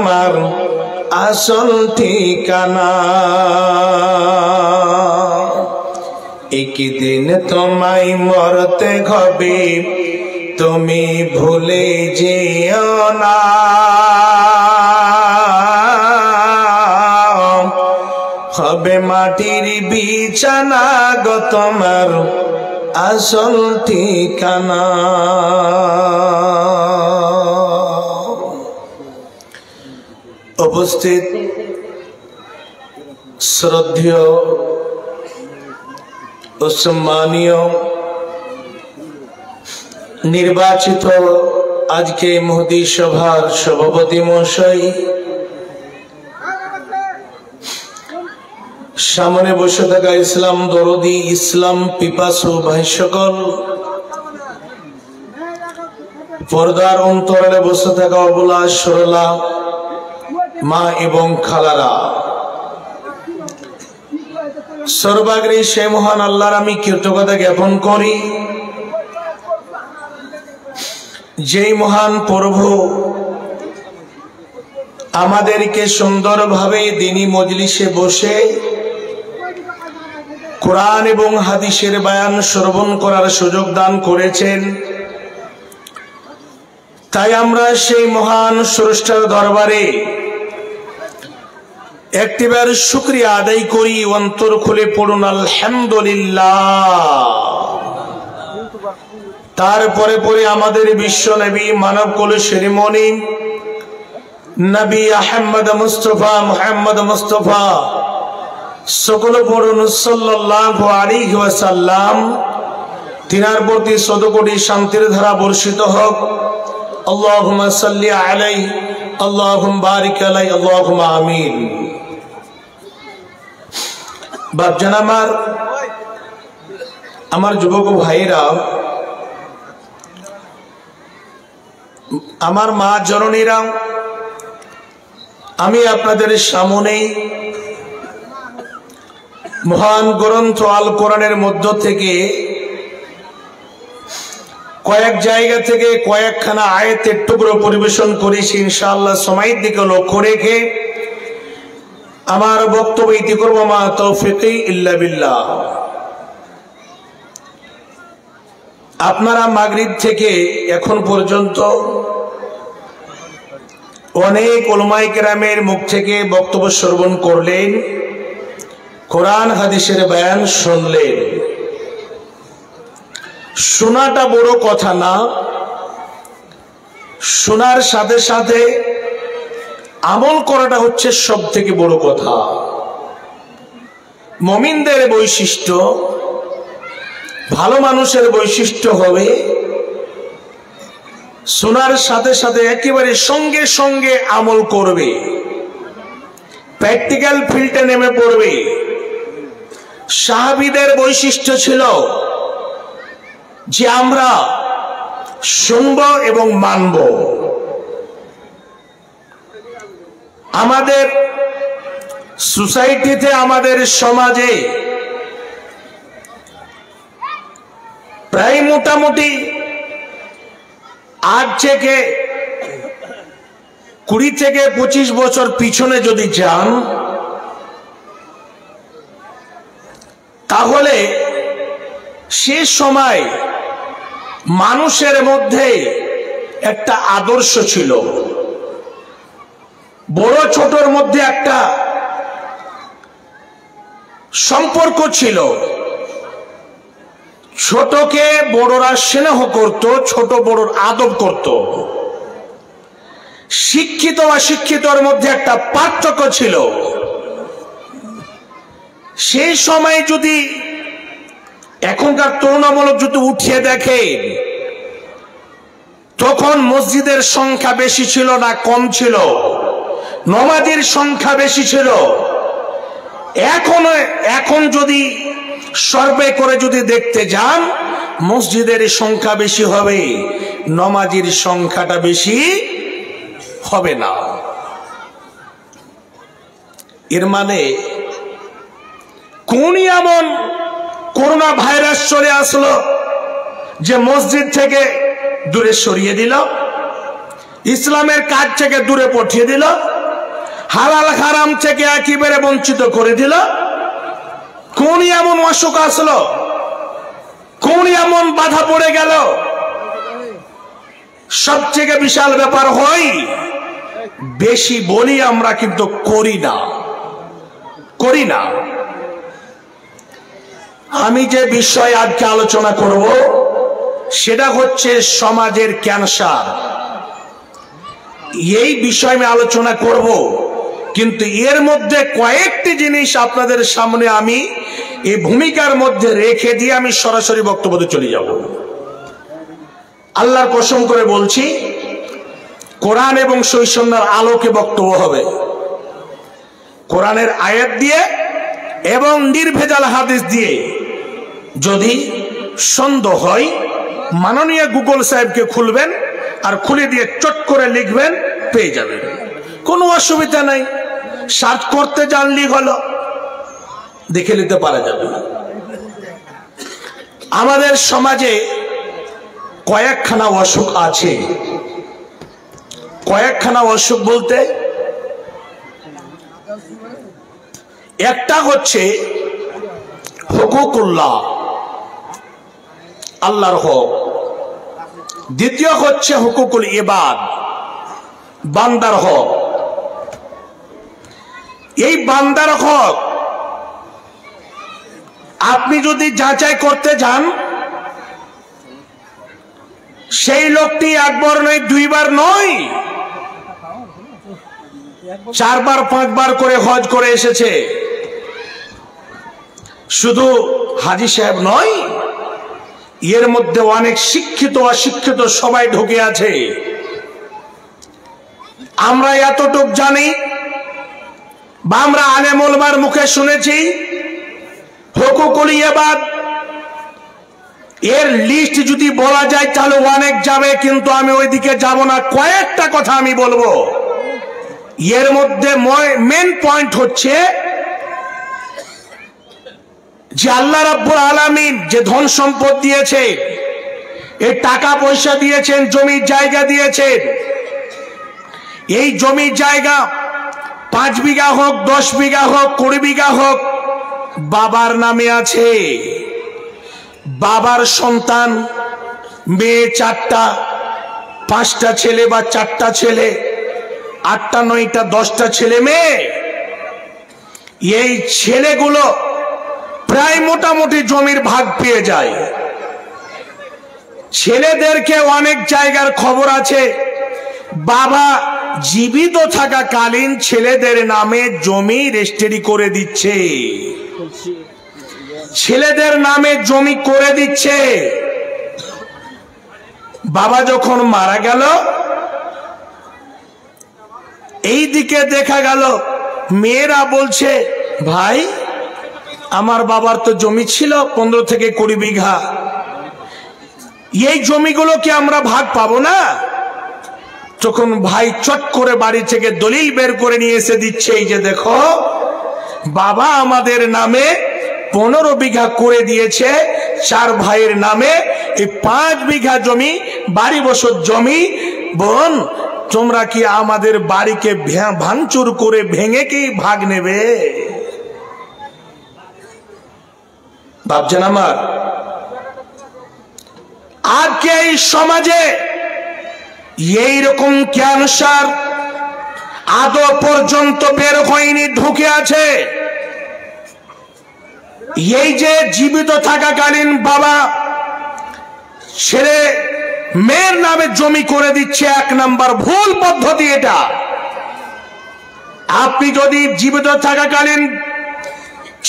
আমার আসল ঠিকানা। একদিন তোমায় মরতে হবে, তুমি ভুলে যেও না। হবে মাটির বিছানা গো তোমার আসল ঠিকানা। উপস্থিত শ্রদ্ধেয় ও সম্মানীয় নির্বাচিত আজকে মুহদি সভার সভাপতি মহাশয়, সামনে বসে থাকা ইসলাম দরদি, ইসলাম পিপাসু ভাই সকল, পর্দার অন্তরালে বসে থাকা অবলা সরলা মা এবং খালারা, সর্বাগ্রে সে মহান আল্লাহর আমি কৃতজ্ঞতা জ্ঞাপন করি, যেই মহান প্রভু আমাদেরকে সুন্দরভাবে দ্বীনি মজলিসে বসে কোরআন এবং হাদিসের বয়ান শ্রবণ করার সুযোগ দান করেছেন। তাই আমরা সেই মহান স্রষ্টার দরবারে একটিবার শুকরিয়া আদায় করি, অন্তর খুলে পড়ুন আলহামদুলিল্লাহ। তারপরে পরে আমাদের বিশ্ব নবী মানব কুল শিরোমণি নবী আহমদ মুস্তফা মুহাম্মদ মুস্তফা সকল পড়ুন সাল্লাল্লাহু আলাইহি ওয়াসাল্লাম। তিনার প্রতি শতকোটি শান্তির ধারা বর্ষিত হোক। আল্লাহুম্মা সাল্লি আলাইহি, আল্লাহুম্মা বারিক আলাইহি, আল্লাহুম্মা আমিন। বাপজান আমার যুবক ভাইরা, আমার মা জননীরা, আমি আপনাদের সামনে মহান গ্রন্থ আল কোরআনের মধ্য থেকে কয়েক জায়গা থেকে কয়েকখানা আয়াতের টুকরো পরিবেশন করেছি। ইনশাআল্লাহ সময়ের দিকে লক্ষ্য রেখে আমার বক্তব্য ইতি করব। মা তৌফিকি ইল্লা বিল্লাহ। আপনারা মাগরিব থেকে এখন পর্যন্ত অনেক উলামায়ে কেরামের মুখ থেকে বক্তব্য শ্রবণ করলেন, কোরআন হাদিসের বয়ান শুনলেন। শোনাটা বড় কথা না, শোনার সাথে সাথে আমল করাটা হচ্ছে সব থেকে বড় কথা। মুমিনদের বৈশিষ্ট্য, ভালো মানুষের বৈশিষ্ট্য হবে শোনার সাথে সাথে একেবারে সঙ্গে সঙ্গে আমল করবে, প্র্যাকটিক্যাল ফিল্ডে নেমে পড়বে। সাহাবীদের বৈশিষ্ট্য ছিল যে আমরা শুনব এবং মানব। আমাদের সোসাইটিতে, আমাদের সমাজে প্রায় মোটামুটি আজ থেকে 20 থেকে 25 বছর পিছনে যদি যান, তাহলে সে সময় মানুষের মধ্যে একটা আদর্শ ছিল, বড় ছোটর মধ্যে একটা সম্পর্ক ছিল। ছোটকে বড়রা স্নেহ করত, ছোট বড়র আদব করত। শিক্ষিত অশিক্ষিতর মধ্যে একটা পার্থক্য ছিল। সেই সময় যদি এখনকার তুলনামূলক যদি উঠিয়ে দেখে, তখন মসজিদের সংখ্যা বেশি ছিল না কম ছিল, নামাজীর সংখ্যা বেশি ছিল। এখন যদি সার্ভে করে যদি দেখতে যান, মসজিদের সংখ্যা বেশি হবে, নামাজীর সংখ্যাটা বেশি হবে না। এর মানে কোন এমন করোনা ভাইরাস চলে আসলো যে মসজিদ থেকে দূরে সরিয়ে দিল? ইসলামের কাজ থেকে দূরে পাঠিয়ে দিল, হালাল হারাম থেকে একেবারে বঞ্চিত করে দিল। কোন এমন অসুখ আসলো, কোন এমন বাধা পড়ে গেল? সবচেয়ে বিশাল ব্যাপার হয় বেশি বলি আমরা কিন্তু করি না। আমি যে বিষয় আজকে আলোচনা করব সেটা হচ্ছে সমাজের ক্যান্সার। এই বিষয় আমি আলোচনা করব, কিন্তু এর মধ্যে কয়েকটি জিনিস আপনাদের সামনে আমি এই ভূমিকার মধ্যে রেখে দিয়ে আমি সরাসরি বক্তব্যে চলে যাব। আল্লাহর কসম করে বলছি, কোরআন এবং সহিহ সুন্নাহর আলোকে বক্তব্য হবে। কোরআনের আয়াত দিয়ে এবং নির্ভেজাল হাদিস দিয়ে। যদি সন্দেহ হয়, মাননীয় গুগল সাহেবকে খুলবেন আর খুলে দিয়ে চট করে লিখবেন, পেয়ে যাবেন, কোনো অসুবিধা নাই। সার্চ করতে জানলি হলো, দেখে নিতে পারা যাবে। আমাদের সমাজে কয়েকখানা অসুখ আছে। কয়েকখানা অসুখ বলতে একটা হচ্ছে হুকুকুল্লাহ, আল্লাহর হক। দ্বিতীয় হচ্ছে হুকুকুল ইবাদ, বান্দার হক। এই বান্দার হক আপনি যদি যাচাই করতে যান, সেই লোকটি একবার নয়, দুইবার নয়, 4 বার 5 বার করে হজ করে এসেছে। শুধু হাজী সাহেব নয়, এর মধ্যে অনেক শিক্ষিত অশিক্ষিত সবাই ঢুকে আছে। আমরা এতটুক জানি বা আমরা আলেম ওলামার মুখে শুনেছি, হুকুকুল ইবাদ এর লিস্ট যদি বলা যায় তাহলে অনেক যাবে, কিন্তু আমি ওইদিকে যাব না। কয়েকটা কথা আমি বলবো। এর মধ্যে মেন পয়েন্ট হচ্ছে যে আল্লাহ রাব্বুল আলামিন যে ধন সম্পদ দিয়েছে, এই টাকা পয়সা দিয়েছেন, জমি জায়গা দিয়েছেন, এই জমি জায়গা 5 বিঘা হোক, 10 বিঘা হোক, 20 বিঘা হোক, বাবার নামে আছে। বাবার সন্তান, মেয়ে 4টা, 5টা ছেলে বা 4টা ছেলে, 8টা 9টা 10টা ছেলে মেয়ে। এই ছেলেগুলো প্রায় মোটামুটি জমির ভাগ পেয়ে যায়। ছেলেদেরকে অনেক জায়গার খবর আছে, বাবা জীবিত থাকাকালীন ছেলেদের নামে জমি রেজিস্ট্রি করে দিচ্ছে, ছেলেদের নামে জমি করে দিচ্ছে। বাবা যখন মারা গেল, এই দিকে দেখা গেল মেয়েরা বলছে, ভাই আমার বাবার তো জমি ছিল 15 থেকে 20 বিঘা, এই জমিগুলো কি আমরা ভাগ পাবো না? তখন ভাই চট করে বাড়ি থেকে দলিল বের করে নিয়ে এসে দিচ্ছে, এই যে দেখো বাবা আমাদের নামে 15 বিঘা করে দিয়েছে, 4 ভাইয়ের নামে এই 5 বিঘা জমি, বাড়ি বসত জমি। বোন, তোমরা কি আমাদের বাড়িকে ভাঙচুর করে ভেঙে কি ভাগ নেবে? ভাবছেন আমার? আজকে এই সমাজে এইরকম ক্যান্সার আদৌ পর্যন্ত বের হয়নি, ঢুকে আছে। এই যে জীবিত থাকাকালীন বাবা ছেলে মেয়ের নামে জমি করে দিচ্ছে, 1 নাম্বার ভুল পদ্ধতি এটা। আপনি যদি জীবিত থাকাকালীন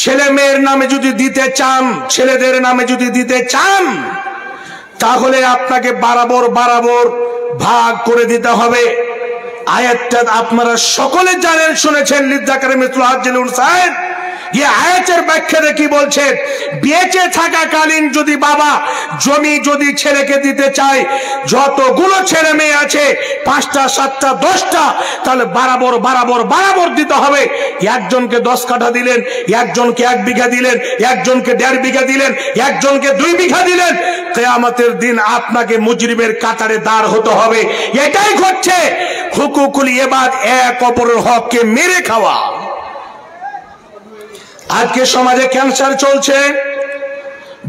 ছেলে মেয়ের নামে যদি দিতে চান, ছেলেদের নামে যদি দিতে চান, তাহলে আপনাকে বরাবর ভাগ করে দিতে হবে। আয়াতটা আপনারা সকলে জানেন, শুনেছেন, লিযাকারি মিসলু হাজ্জিল উনসায়াইন। এই আয়াতের ব্যাখ্যাতে কি বলছেন, বেঁচে থাকাকালীন যদি বাবা জমি যদি ছেলেকে দিতে চায়, যতগুলো ছেলে মেয়ে আছে 5টা 7টা 10টা, তাহলে বরাবর বরাবর বরাবর দিতে হবে। একজনকে 10 কাঠা দিলেন, একজনকে 1 বিঘা দিলেন, একজনকে 1.5 বিঘা দিলেন, একজনকে 2 বিঘা দিলেন, কিয়ামতের দিন আপনাকে মুজরিমের কাতারে দাঁড় হতে হবে। এটাই ঘটছে হুকুকুল ইবাদ, এক অপরের হককে মেরে খাওয়া। আজকে সমাজে ক্যান্সার চলছে,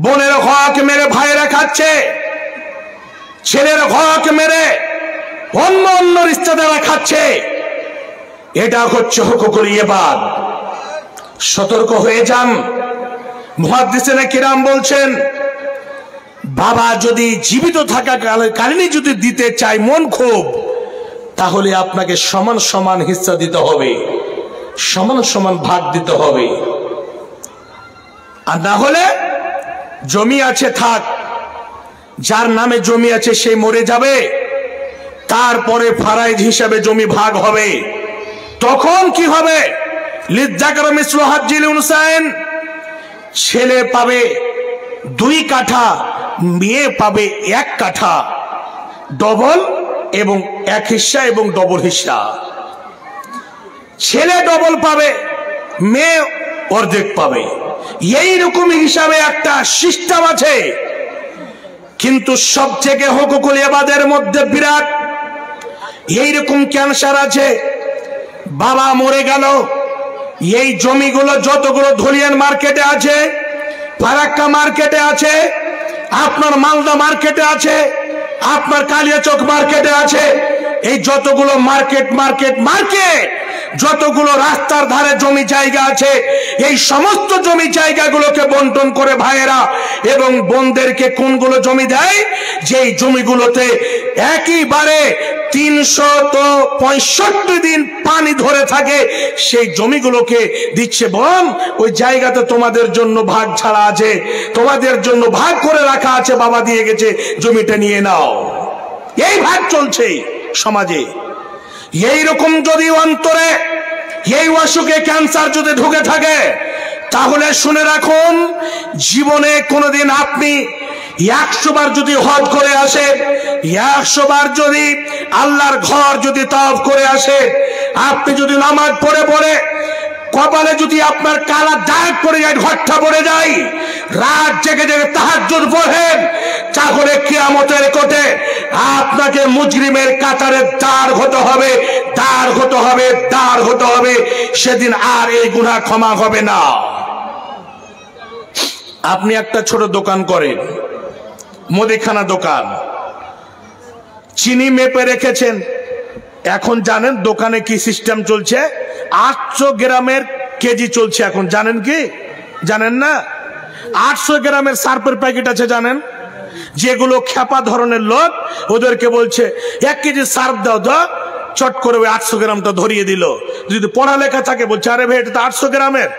বোনের হক মেরে ভাইরা খাচ্ছে, ছেলের হক মেরে অন্য অন্য রিশতেদাররা খাচ্ছে। এটা হচ্ছে হুকুকুল ইবাদ। সতর্ক হয়ে যান। মুহাদ্দিসিনে কিরাম বলছেন, বাবা যদি জীবিত থাকা কালীনই যদি দিতে চায় মন খুব, তাহলে আপনাকে সমান সমান হিস্সা দিতে হবে, সমান সমান ভাগ দিতে হবে। আর না হলে জমি আছে থাক, যার নামে জমি আছে সে মরে যাবে, তারপরে ফারাইজ হিসাবে জমি ভাগ হবে। তখন কি হবে, লিযযাকার মিসলু হাজ্জিল উনসাইন, ছেলে পাবে 2 কাঠা, মেয়ে পাবে 1 কাঠা, ডবল এবং 1 হিস্সা এবং ডবল হিস্সা। ছেলে ডবল পাবে, মেয়ে অর্ধেক পাবে। এইরকম হিসাবে একটা সিস্টেম আছে। কিন্তু সবথেকে হুকুকুল ইবাদের মধ্যে বিরাট এইরকম ক্যান্সার আছে। বাবা মরে গেল, এই জমিগুলো যতগুলো ধুলিয়ান মার্কেটে আছে, ফারাক্কা মার্কেটে আছে, আপনার মালদা মার্কেটে আছে, আপনার কালিয়াচক মার্কেটে আছে, এই যতগুলো মার্কেট মার্কেট মার্কেট যতগুলো রাস্তার ধারে জমি জায়গা আছে, এই সমস্ত জমি জায়গাগুলোকে বন্টন করে ভাইয়েরা এবং বোনদেরকে কোনগুলো জমি দেয়, যেই জমিগুলোতে একইবারে 365 দিন পানি ধরে থাকে, সেই জমিগুলোকে দিচ্ছে। বোন, ওই জায়গাতে তোমাদের জন্য ভাগ ছাড়া আছে, তোমাদের জন্য ভাগ করে রাখা আছে, বাবা দিয়ে গেছে, জমিটা নিয়ে নাও। এই ভাগ চলছে সমাজে। এইরকম যদি অন্তরে এই অসুখে ক্যান্সার যদি ঢুকে থাকে, তাহলে শুনে রাখুন, জীবনে কোনোদিন আপনি 100 বার যদি হজ করে আসে, 100 বার যদি আল্লাহর ঘর যদি তাওয়াফ করে আসে, আপনি যদি নামাজ পড়ে পড়ে কপালে যদি আপনার কালা দাগ পড়ে যায়, ঘরটা পড়ে যায়, রাত জেগে জেগে তাহাজ্জুদ পড়েন, তাহলে কিয়ামতের কোটে আপনাকে মুজরিমের কাতারে দাঁড় হতে হবে, দাঁড় হতে হবে, দাঁড় হতে হবে। সেদিন আর এই গুনাহ ক্ষমা হবে না। আপনি একটা ছোট দোকান করেন, মুদিখানা দোকান, চিনি মেপে রেখেছেন। এখন জানেন দোকানে কি সিস্টেম চলছে? 800 গ্রামের কেজি চলছে এখন। জানেন কি? জানেন না? 800 গ্রামের সার্ফের প্যাকেট আছে জানেন? যেগুলো খেপা ধরনের লোক, ওদেরকে বলছে 1 কেজি সার্ফ দাও, দাও, চট করে ওই 800 গ্রামটা ধরিয়ে দিল। যদি পড়ালেখা থাকে বলছে, আরে ভাই এটা তো 800 গ্রামের।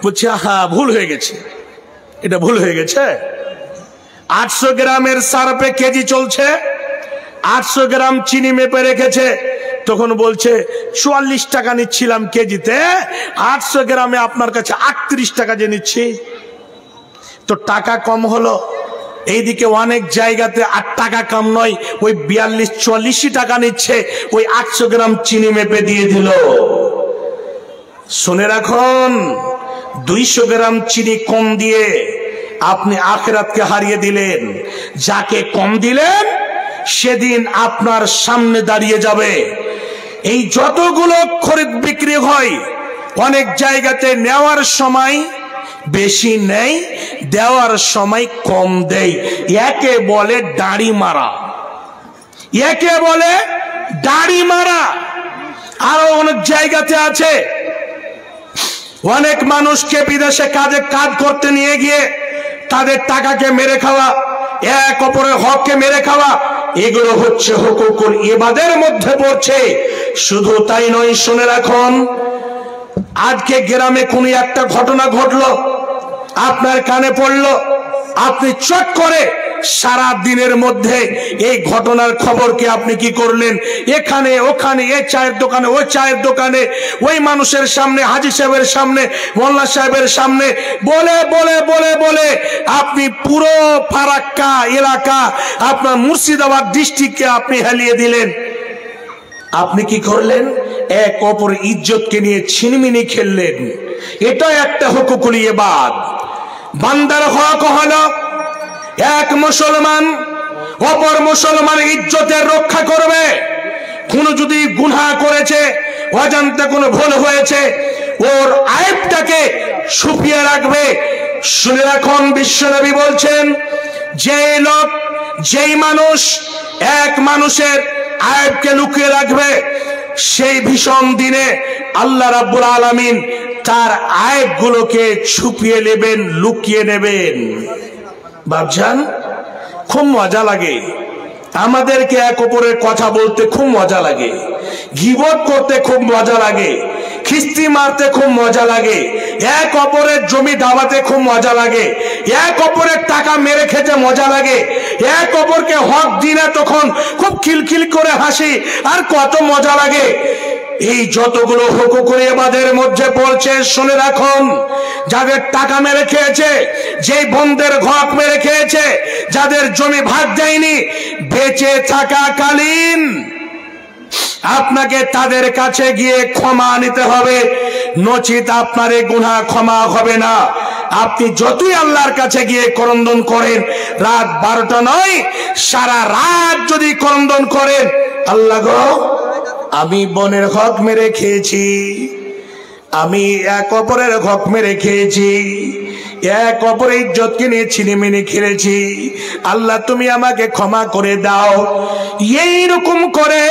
বলছে হ্যাঁ, ভুল হয়ে গেছে, এটা ভুল হয়ে গেছে। 800 গ্রামের সার্ফে কেজি চলছে, 800 গ্রাম চিনি মেপে রেখেছে। তখন বলছে 44 টাকা নিচ্ছিলাম কেজিতে, 800 গ্রামে আপনার কাছে 38 টাকা যে নিচ্ছি, তো টাকা কম হলো। এইদিকে অনেক জায়গাতে 8 টাকা কম নয়, ওই 42-44 টাকা নিচ্ছে, ওই 800 গ্রাম চিনি মেপে দিয়ে দিল। শুনে রাখুন, 200 গ্রাম চিনি কম দিয়ে আপনি আখিরাতকে হারিয়ে দিলেন। যাকে কম দিলেন সেদিন আপনার সামনে দাঁড়িয়ে যাবে। এই যতগুলো খরিদ বিক্রি হয়, অনেক জায়গাতে নেওয়ার সময় বেশি নেই, দেওয়ার সময় কম দেয়। একে বলে দাড়ি মারা, একে বলে দাড়ি মারা। আরো অনেক জায়গাতে আছে, অনেক মানুষকে বিদেশে কাজ করতে নিয়ে গিয়ে তাদের টাকাকে মেরে খাওয়া, এক অপরের হককে মেরে খাওয়া, এগুলো হচ্ছে হুকুকুল ইবাদের মধ্যে পড়ছে। শুধু তাই নয়, শুনে রাখুন, আজকে গ্রামে কোন একটা ঘটনা ঘটলো, আপনার কানে পড়লো, আপনি চট করে সারা দিনের মধ্যে এই ঘটনার খবরকে আপনি কি করলেন, এখানে ওখানে, এই চায়ের দোকানে ওই চায়ের দোকানে, ওই মানুষের সামনে, হাজী সাহেবের সামনে, মোল্লা সাহেবের সামনে বলে বলে বলে বলে আপনি পুরো ফারাক্কা এলাকা, আপনার মুর্শিদাবাদ ডিস্ট্রিক্টকে আপনি হেলিয়ে দিলেন। আপনি কি করলেন? এক অপর ইজ্জতকে নিয়ে ছিনিমিনি খেললেন। এটা একটা হুকুকুল ইবাদ। বান্দার হক হলো এক মুসলমান অপর মুসলমানের ইজ্জতের রক্ষা করবে। কোন যদি গুনাহ করেছে, অজান্তে কোনো ভুল হয়েছে, ওর আয়েবটাকে ছুপিয়ে রাখবে। শুনে রাখুন, বিশ্বনবী বলছেন, যেই লোক, যেই মানুষ এক মানুষের আয়েবকে লুকিয়ে রাখবে, সেই ভীষণ দিনে আল্লাহ রাব্বুল আলামিন তার আয়েবগুলোকে ছুপিয়ে নেবেন, লুকিয়ে নেবেন। বাপজান, খুব মজা লাগে আমাদেরকে এক অপরের কথা বলতে, খুব মজা লাগে গীবত করতে, খুব মজা লাগে খিস্তি মারতে, খুব মজা লাগে এক অপরের জমি দাবাতে, খুব মজা লাগে এক অপরের টাকা মেরে খেতে মজা লাগে, এক অপরকে হক দিনে তখন খুব খিলখিল করে হাসি, আর কত মজা লাগে। এই যতগুলো হুকুকুল ইবাদের মধ্যে পড়ছে, শুনে রাখুন, যাদের টাকা মেরে খেয়েছে, যেই বন্ধের হক মেরে খেয়েছে, যাদের জমি ভাগ দেয়নি, বেঁচে থাকাকালীন আপনাকে তাদের কাছে গিয়ে ক্ষমা নিতে হবে, নচিত আপনার এই গুনাহ ক্ষমা হবে না। আপনি যতই আল্লাহর কাছে গিয়ে করন্দন করেন, রাত 12টা নয়, সারা রাত যদি করন্দন করেন, আল্লাহ গো, আমি বোনের হক মেরে খেয়েছি, আমি এক অপরের হক মেরে খেয়েছি, এক অপরের ইজ্জতকে নিয়ে ছিনিমিনি খেলেছি, আল্লাহ তুমি আমাকে ক্ষমা করে দাও। এইরকম করে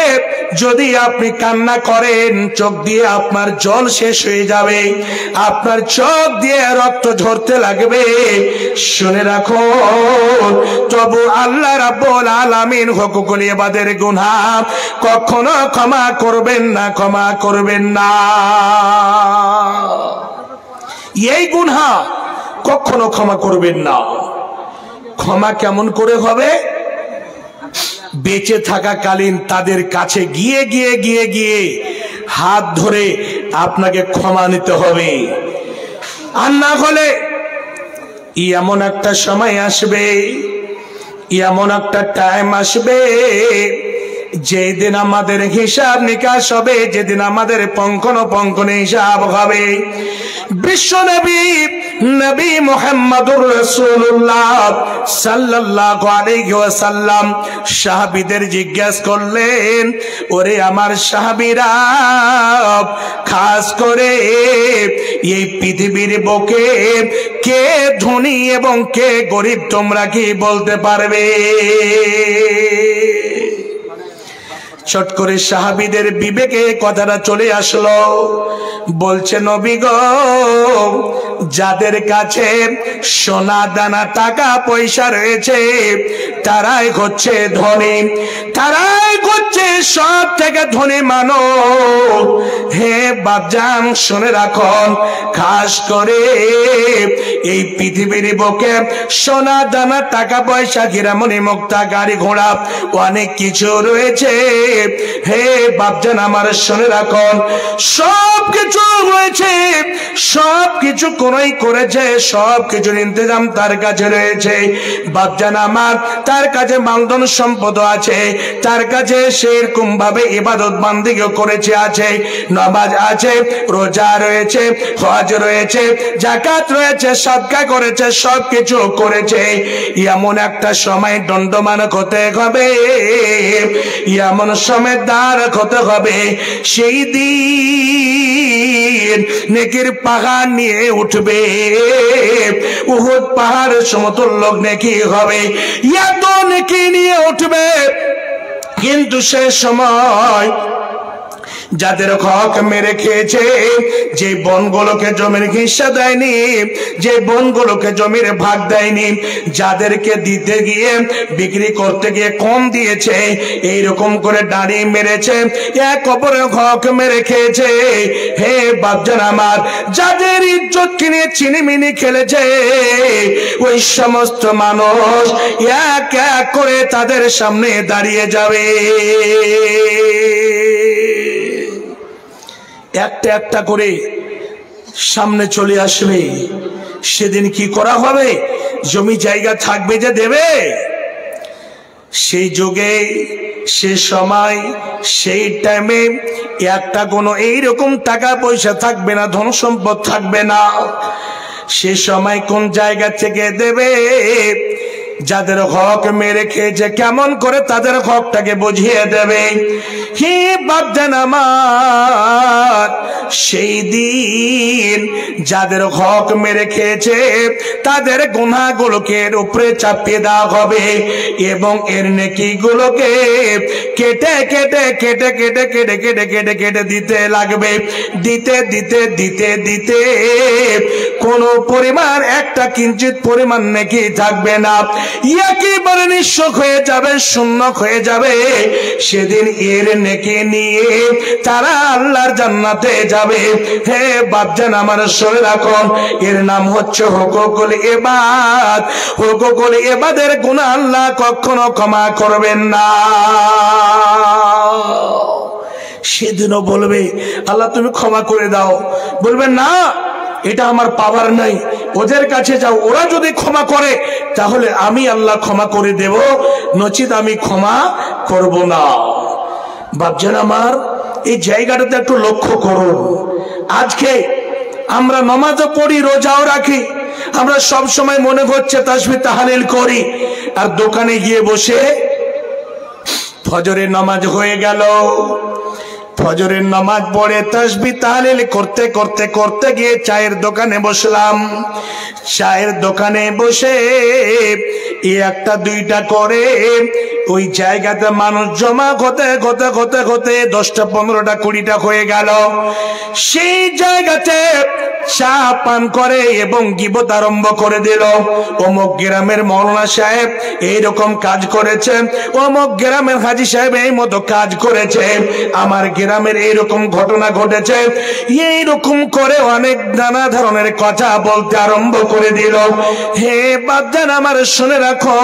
যদি আপনি কান্না করেন, চোখ দিয়ে আপনার জল শেষ হয়ে যাবে, আপনার চোখ দিয়ে রক্ত ঝরতে লাগবে। শুনে রাখো, তবু আল্লাহ রাব্বুল আলামিন হুকুকুল ইবাদের গুনাহ কখনো ক্ষমা করবেন না, ক্ষমা করবেন না। এই গুনাহ কখনো ক্ষমা করবেন না। ক্ষমা কেমন করে হবে? বেঁচে থাকাকালীন তাদের কাছে গিয়ে গিয়ে গিয়ে গিয়ে হাত ধরে আপনাকে ক্ষমা নিতে হবে। আর না হলে এমন একটা সময় আসবে, এমন একটা টাইম আসবে, যেদিন আমাদের হিসাব নিকাশ হবে, যেদিন আমাদের পঙ্কনে হিসাব হবে। বিশ্বনবী নবী মুহাম্মদুর রাসূলুল্লাহ সাল্লাল্লাহু আলাইহি ওয়াসাল্লাম সাহাবীদের জিজ্ঞাসা করলেন, ওরে আমার সাহাবীরা, খাস করে এই পৃথিবীর বুকে কে ধনী এবং কে গরিব, তোমরা কি বলতে পারবে? চট করে সাহাবীদের বিবেকে কথাটা চলে আসলো। বলছে, নবী গো, যাদের কাছে সোনা দানা টাকা পয়সা রয়েছে, তারাই হচ্ছে ধনী, তারাই হচ্ছে সব থেকে ধনী মানুষ। হে বাপজান, শুনে রাখুন, খাস করে এই পৃথিবীর বুকে সোনা দানা টাকা পয়সা হীরামণি মুক্তা গাড়ি ঘোড়া অনেক কিছু রয়েছে। হে বাপজান আমার, শুনে রাখুন, সব কিছু রয়েছে, সব কিছু কোনই করেছে, সব কিছুর ইন্তজাম তার কাছে রয়েছে। বাপজান আমার, তার কাছে মালধন সম্পদ আছে, তার কাছে সেরকম ভাবে ইবাদত বান্দিগি করেছে, আছে নামাজ আছে, রোজা রয়েছে, হজ রয়েছে, যাকাত রয়েছে, সাদকা করেছে, সব কিছু করেছে। এমন একটা সময় দণ্ডমান হতে হবে, এমন সময় দ্বার হতে হবে, সেই দিন নেকির পাহাড় নিয়ে উঠবে, উহুদ পাহাড় সমতুল্য নেকি হবে, এত নেকি নিয়ে উঠবে। কিন্তু সে সময় যাদের হক মেরে খেয়েছে, যে বনগুলোকে জমির হিস্সা দেয়নি, যে বনগুলোকে জমির ভাগ দেয়নি, যাদেরকে দিতে গিয়ে বিক্রি করতে গিয়ে কম দিয়েছে, এইরকম করে দাঁড়িয়ে মেরেছে, এক অপরের হক মেরে খেয়েছে। হে বাপজান আমার, যাদের ইজ্জত কিনে চিনিমিনি খেলেছে, ওই সমস্ত মানুষ এক এক করে তাদের সামনে দাঁড়িয়ে যাবে, একটা একটা করে সামনে চলে আসবে। সেদিন কি করা হবে? জমি জায়গা থাকবে যে দেবে? সেই যুগে, সে সময়, সেই টাইমে একটা কোনো এইরকম টাকা পয়সা থাকবে না, ধন সম্পদ থাকবে না। সে সময় কোন জায়গা থেকে দেবে? যাদের হক মেরে খেয়েছে কেমন করে তাদের হকটাকে বুঝিয়ে দেবে। হে বাপজান আমার, সেই দিন যাদের হক মেরে খেয়েছে তাদের গুনাহগুলোকে উপরে চাপিয়ে দেওয়া হবে এবং এর নেকিগুলোকে কেটে কেটে কেটে কেটে কেটে কেটে কেটে কেটে দিতে লাগবে। দিতে দিতে দিতে দিতে কোনো পরিমাণ একটা কিঞ্চিত পরিমাণ নেকি থাকবে না, একেবারে নিঃস্ব হয়ে যাবে, শূন্য হয়ে যাবে। সেদিন এর নেকি নিয়ে তারা আল্লাহর জান্নাতে যাবে। হে বাপজান আমার, শুনে রাখুন, এর নাম হচ্ছে হুকুকুল ইবাদ। হুকুকুল ইবাদের গুনাহ আল্লাহ কখনো ক্ষমা করবেন না। সেদিনও বলবে, আল্লাহ তুমি ক্ষমা করে দাও। বলবেন না, এটা আমার পাওয়ার নাই, ওদের কাছে যাও, ওরা যদি ক্ষমা করে তাহলে আমি আল্লাহ ক্ষমা করে দেব, নচিত আমি ক্ষমা করব না। বাপজান আমার, এই জায়গাটাতে একটু লক্ষ্য করুন। আজকে আমরা নামাজও পড়ি, রোজাও রাখি, আমরা সব সময় মনে হচ্ছে তাসবিহ তাহলিল করি, আর দোকানে গিয়ে বসে ফজরের নামাজ হয়ে গেল, ফজরের নামাজ পড়ে তাসবিহ তাহলিল করতে করতে করতে গিয়ে চায়ের দোকানে বসলাম। চায়ের দোকানে বসে একটা দুইটা করে ওই জায়গাতে মানুষ জমা হতে হতে হতে হতে 10টা 15টা 20টা হয়ে গেল। সেই জায়গাতে চা পান করে এবং গীবত আরম্ভ করে দিল। অমুক গ্রামের মৌলানা সাহেব এইরকম কাজ করেছে, অমুক গ্রামের হাজী সাহেব এই মতো কাজ করেছে, আমার গ্রামের এইরকম ঘটনা ঘটেছে, এইরকম করে অনেক নানা ধরনের কথা বলতে আরম্ভ করে দিল। হে বাপজান আমার, শুনে রাখো,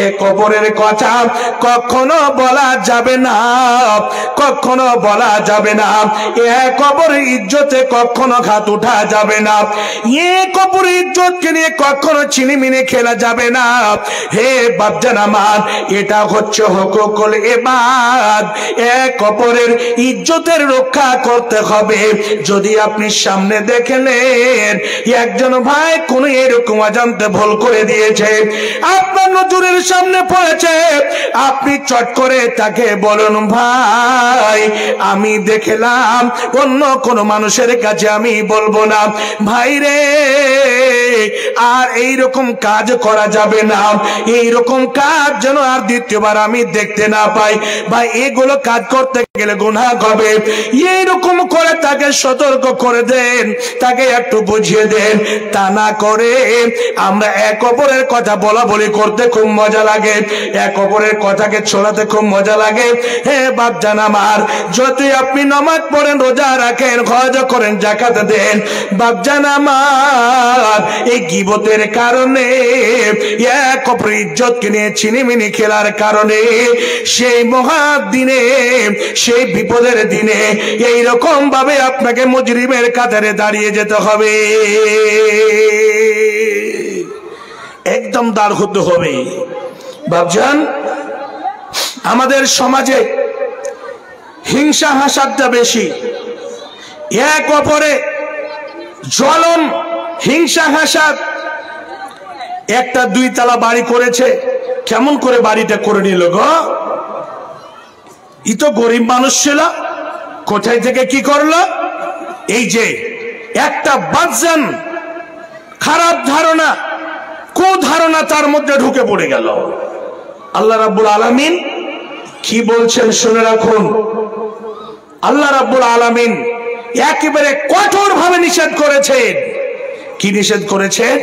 এক অপরের কথা কখনো বলা যাবে না, কখনো বলা যাবে না। এক অপরের ইজ্জতে কখনো হাত উঠা যাবে না, এক অপরের ইজ্জতকে নিয়ে কখনো চিনিমিনি খেলা যাবে না। হে বাপজান আমার, এটা হচ্ছে হুকুকুল ইবাদ। এক অপরের ইজ্জতের রক্ষা করতে হবে। যদি আপনি সামনে দেখলেন একজন ভাই কোন এরকম অজান্তে ভুল করে দিয়েছে, আপনার নজরের সামনে পড়েছে, আপনি চট করে তাকে বলুন, ভাই আমি দেখলাম, অন্য কোন মানুষের কাছে আমি বলবো না, ভাই রে আর এইরকম কাজ করা যাবে না, এইরকম কাজ যেন আর দ্বিতীয়বার আমি দেখতে না পাই। ভাই এগুলো কাজ করতে গেলে গুনাহ হবে, এইরকম করে তাকে সতর্ক করে দেন, তাকে একটু বুঝিয়ে দেন। তা না করে আমরা এক অপরের কথা বলা বলি করতে খুব মজা লাগে, এক অপরের কথাকে ছড়াতে খুব মজা লাগে। হে বাপজান আমার, যদি আপনি নামাজ পড়েন, রোজা রাখেন, হজ করেন, যাকাত দেন, বাপজান আমার, এই গীবতের কারণে, এক অপরের ইজ্জতকে নিয়ে ছিনিমিনি খেলার কারণে সেই মহাদিনে, সেই বিপদের দিনে এইরকম ভাবে আপনাকে মুজরিমের কাতারে দাঁড়িয়ে যেতে হবে, একদম দাঁড় হতে হবে। বাপজান, আমাদের সমাজে হিংসা হাসাদটা বেশি, এক অপরে জ্বলন হিংসা হাসাদ। একটা 2 তলা বাড়ি করেছে, কেমন করে বাড়িটা করে নিল গো? ই তো গরিব মানুষ ছিল, কোথায় থেকে কি করলো? এই যে একটা বাদজান খারাপ ধারণা, কুধারণা তার মধ্যে ঢুকে পড়ে গেল। আল্লাহ রাব্বুল আলামিন কি বলছেন শুনে রাখুন। আল্লাহ রাব্বুল আলামিন একেবারে কঠোর ভাবে নিষেধ করেছেন। কি নিষেধ করেছেন?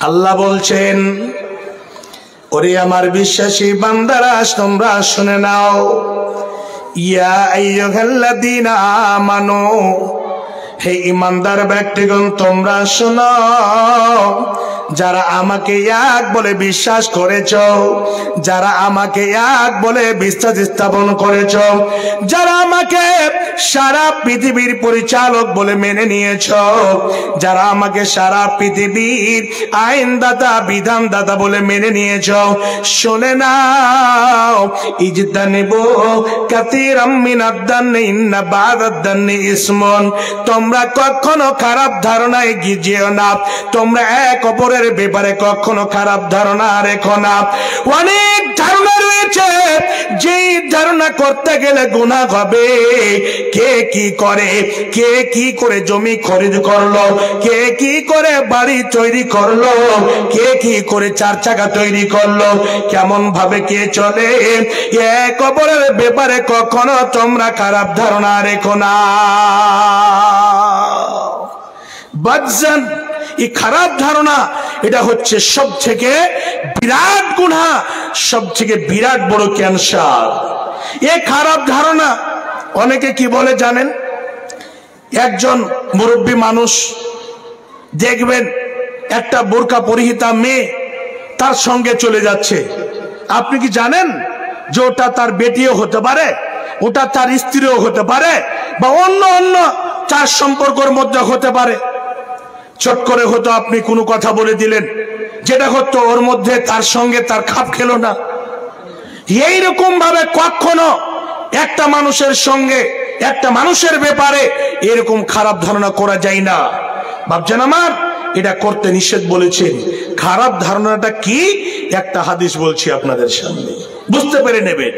আল্লাহ বলছেন, ওরে আমার বিশ্বাসী বান্দারা তোমরা শুনে নাও, ইয়া আইয়ুহাল্লাযীনা আমানু, হে ঈমানদার ব্যক্তিগণ তোমরা শোনো, যারা আমাকে এক বলে বিশ্বাস করেছ, যারা আমাকে এক বলে বিশ্বাস স্থাপন করেছ, যারা আমাকে সারা পৃথিবীর পরিচালক বলে মেনে নিয়েছ, যারা আমাকে সারা পৃথিবীর আইনদাতা বিধানদাতা বলে মেনে নিয়েছ, শুনে নাও, ইজতানিবু কাসীরাম মিনাদ-দান্নি ইন্না বা'দাদ-দান্নি ইসমুন, তোমরা কখনো খারাপ ধারণায় গিয়েও না, তোমরা এক অপরের ব্যাপারে কখনো খারাপ ধারণা রেখো না। অনেক ধারণা রয়েছে, যে ধারণা করতে গেলে গুনাহ হবে। কে কি করে জমি খরিদ করলো, কে কি করে বাড়ি তৈরি করলো, কে কি করে 4 চাকা তৈরি করলো, কেমন ভাবে কে চলে, এক অপরের ব্যাপারে কখনো তোমরা খারাপ ধারণা রেখো না। বাদজান, এই খারাপ ধারণা এটা হচ্ছে সব থেকে বিরাট গুনাহ, সব থেকে বিরাট বড় ক্যান্সার। এই খারাপ ধারণা অনেকে কি বলে জানেন? একজন মুরব্বী মানুষ দেখবেন একটা বোরকা পরিহিতা মেয়ে তার সঙ্গে চলে যাচ্ছে। আপনি কি জানেন যে ওটা তার বেটিও হতে পারে, ওটা তার স্ত্রীও হতে পারে, বা অন্য 4 সম্পর্কের মধ্যে হতে পারে। চট করে হতো আপনি কোনো কথা বলে দিলেন, যেটা হতো ওর মধ্যে তার সঙ্গে তার খাপ খেলো না। এইরকম ভাবে কখনো একটা মানুষের সঙ্গে, একটা মানুষের ব্যাপারে এরকম খারাপ ধারণা করা যায় না। ভাবছেন আমার এটা করতে নিষেধ বলেছেন। খারাপ ধারণাটা কি একটা হাদিস বলছি আপনাদের সামনে, বুঝতে পেরে নেবেন।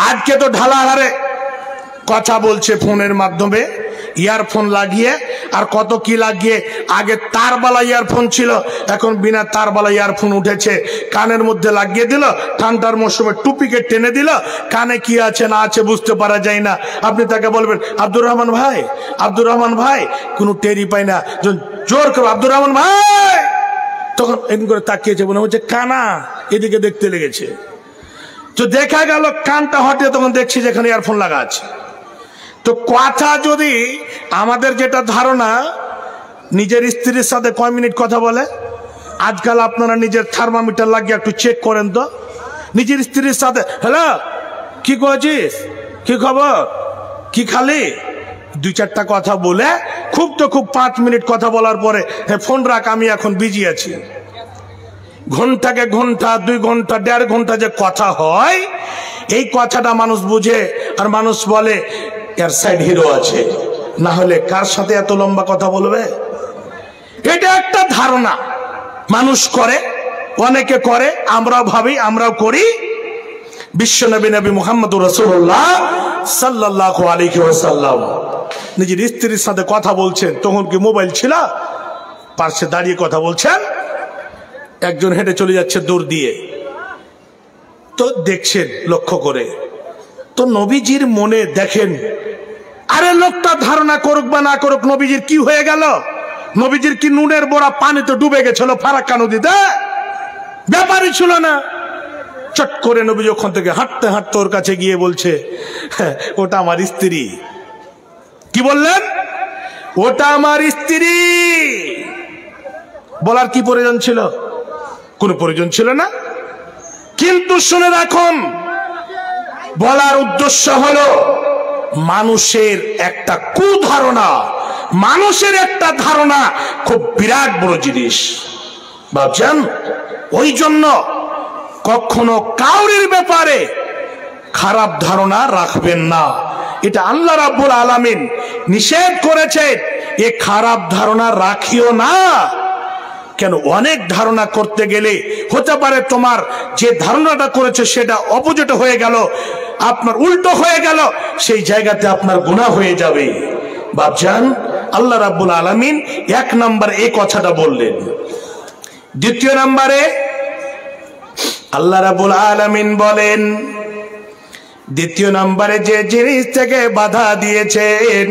আজকে তো ঢালাহারে কথা বলছে ফোনের মাধ্যমে, ইয়ারফোন লাগিয়ে, আর কত কি লাগিয়ে। আগে তারবালা ইয়ারফোন ছিল, এখন বিনা তারবালা ইয়ারফোন উঠেছে, কানের মধ্যে লাগিয়ে দিল, ঠান্ডার মৌসুমে টুপিকে টেনে দিল, কানে কি আছে না আছে বুঝতে পারা যায় না। আপনি তাকে বলবেন আব্দুর রহমান ভাই, আব্দুর রহমান ভাই, কোনো টেরি পায় না, জোর করে আব্দুর রহমান ভাই, তখন এদিন করে তাকিয়েছে, মনে হচ্ছে কানা এদিকে দেখতে লেগেছে। তো দেখা গেল কানটা হটে, তখন দেখছি যেখানে ইয়ারফোন লাগা আছে। তো কথা যদি আমাদের যেটা ধারণা, নিজের স্ত্রীর সাথে কয় মিনিট কথা বলে, আজকাল আপনারা নিজের থার্মোমিটার লাগিয়ে একটু চেক করেন তো। নিজের স্ত্রীর সাথে হ্যালো, কি করছিস, কি খবর, কি খালি, 2-4টা কথা বলে খুব তো খুব 5 মিনিট কথা বলার পরে হ্যাঁ ফোন রাখ, আমি এখন বিজি আছি। ঘন্টাকে ঘন্টা, 2 ঘন্টা, 1.5 ঘন্টা যে কথা হয়, এই কথাটা মানুষ বুঝে, আর মানুষ বলে এর সাইড হিরো আছে, না হলে কার সাথে এত লম্বা কথা বলবে। এটা একটা ধারণা মানুষ করে, অনেকে করে, আমরাও ভাবি, আমরাও করি। বিশ্বনবী নবী মুহাম্মদুর রাসূলুল্লাহ সাল্লাল্লাহু আলাইহি ওয়াসাল্লাম নিজের স্ত্রীর সাথে কথা বলছেন, তখন কি মোবাইল ছিল? পাশে দাঁড়িয়ে কথা বলছেন, একজন হেঁটে চলে যাচ্ছে দৌড় দিয়ে, তো দেখছেন লক্ষ্য করে, তো নবীজির মনে দেখেন, আরে লোকটা ধারণা করুক বা না করুক, নবীজির কি হয়ে গেল? নবীজির কি নুনের বড়া পানিতে ডুবে গেছিল ফারাক্কা নদীতে? ব্যাপারই ছিল না। চট করে নবীজি ওখান থেকে হাঁটতে হাঁটতে ওর কাছে গিয়ে বলছে, ওটা আমার স্ত্রী। কি বললেন? ওটা আমার স্ত্রী। বলার কি প্রয়োজন ছিল? কোনো প্রয়োজন ছিল না। কিন্তু শুনে রাখুন, বলার উদ্দেশ্য হলো মানুষের একটা কুধারণা, মানুষের একটা ধারণা খুব বিরাট বড় জিনিস। ভাবছেন, ওই জন্য কখনো কাউরির ব্যাপারে খারাপ ধারণা রাখবেন না। এটা আল্লাহ রাব্বুল আলামিন নিষেধ করেছে, এ খারাপ ধারণা রাখিও না। কেন? অনেক ধারণা করতে গেলে হতে পারে তোমার যে ধারণাটা করেছে সেটা অপোজিট হয়ে গেল, আপনার উল্টো হয়ে গেল, সেই জায়গাতে আপনার গুনাহ হয়ে যাবে। বাপজান, আল্লাহ রাব্বুল আলামিন 1 নম্বর এই কথাটা বললেন। 2 নম্বরে আল্লাহ রাব্বুল আলামিন বলেন, দ্বিতীয় নম্বরে যে জিনিস থেকে বাধা দিয়েছেন,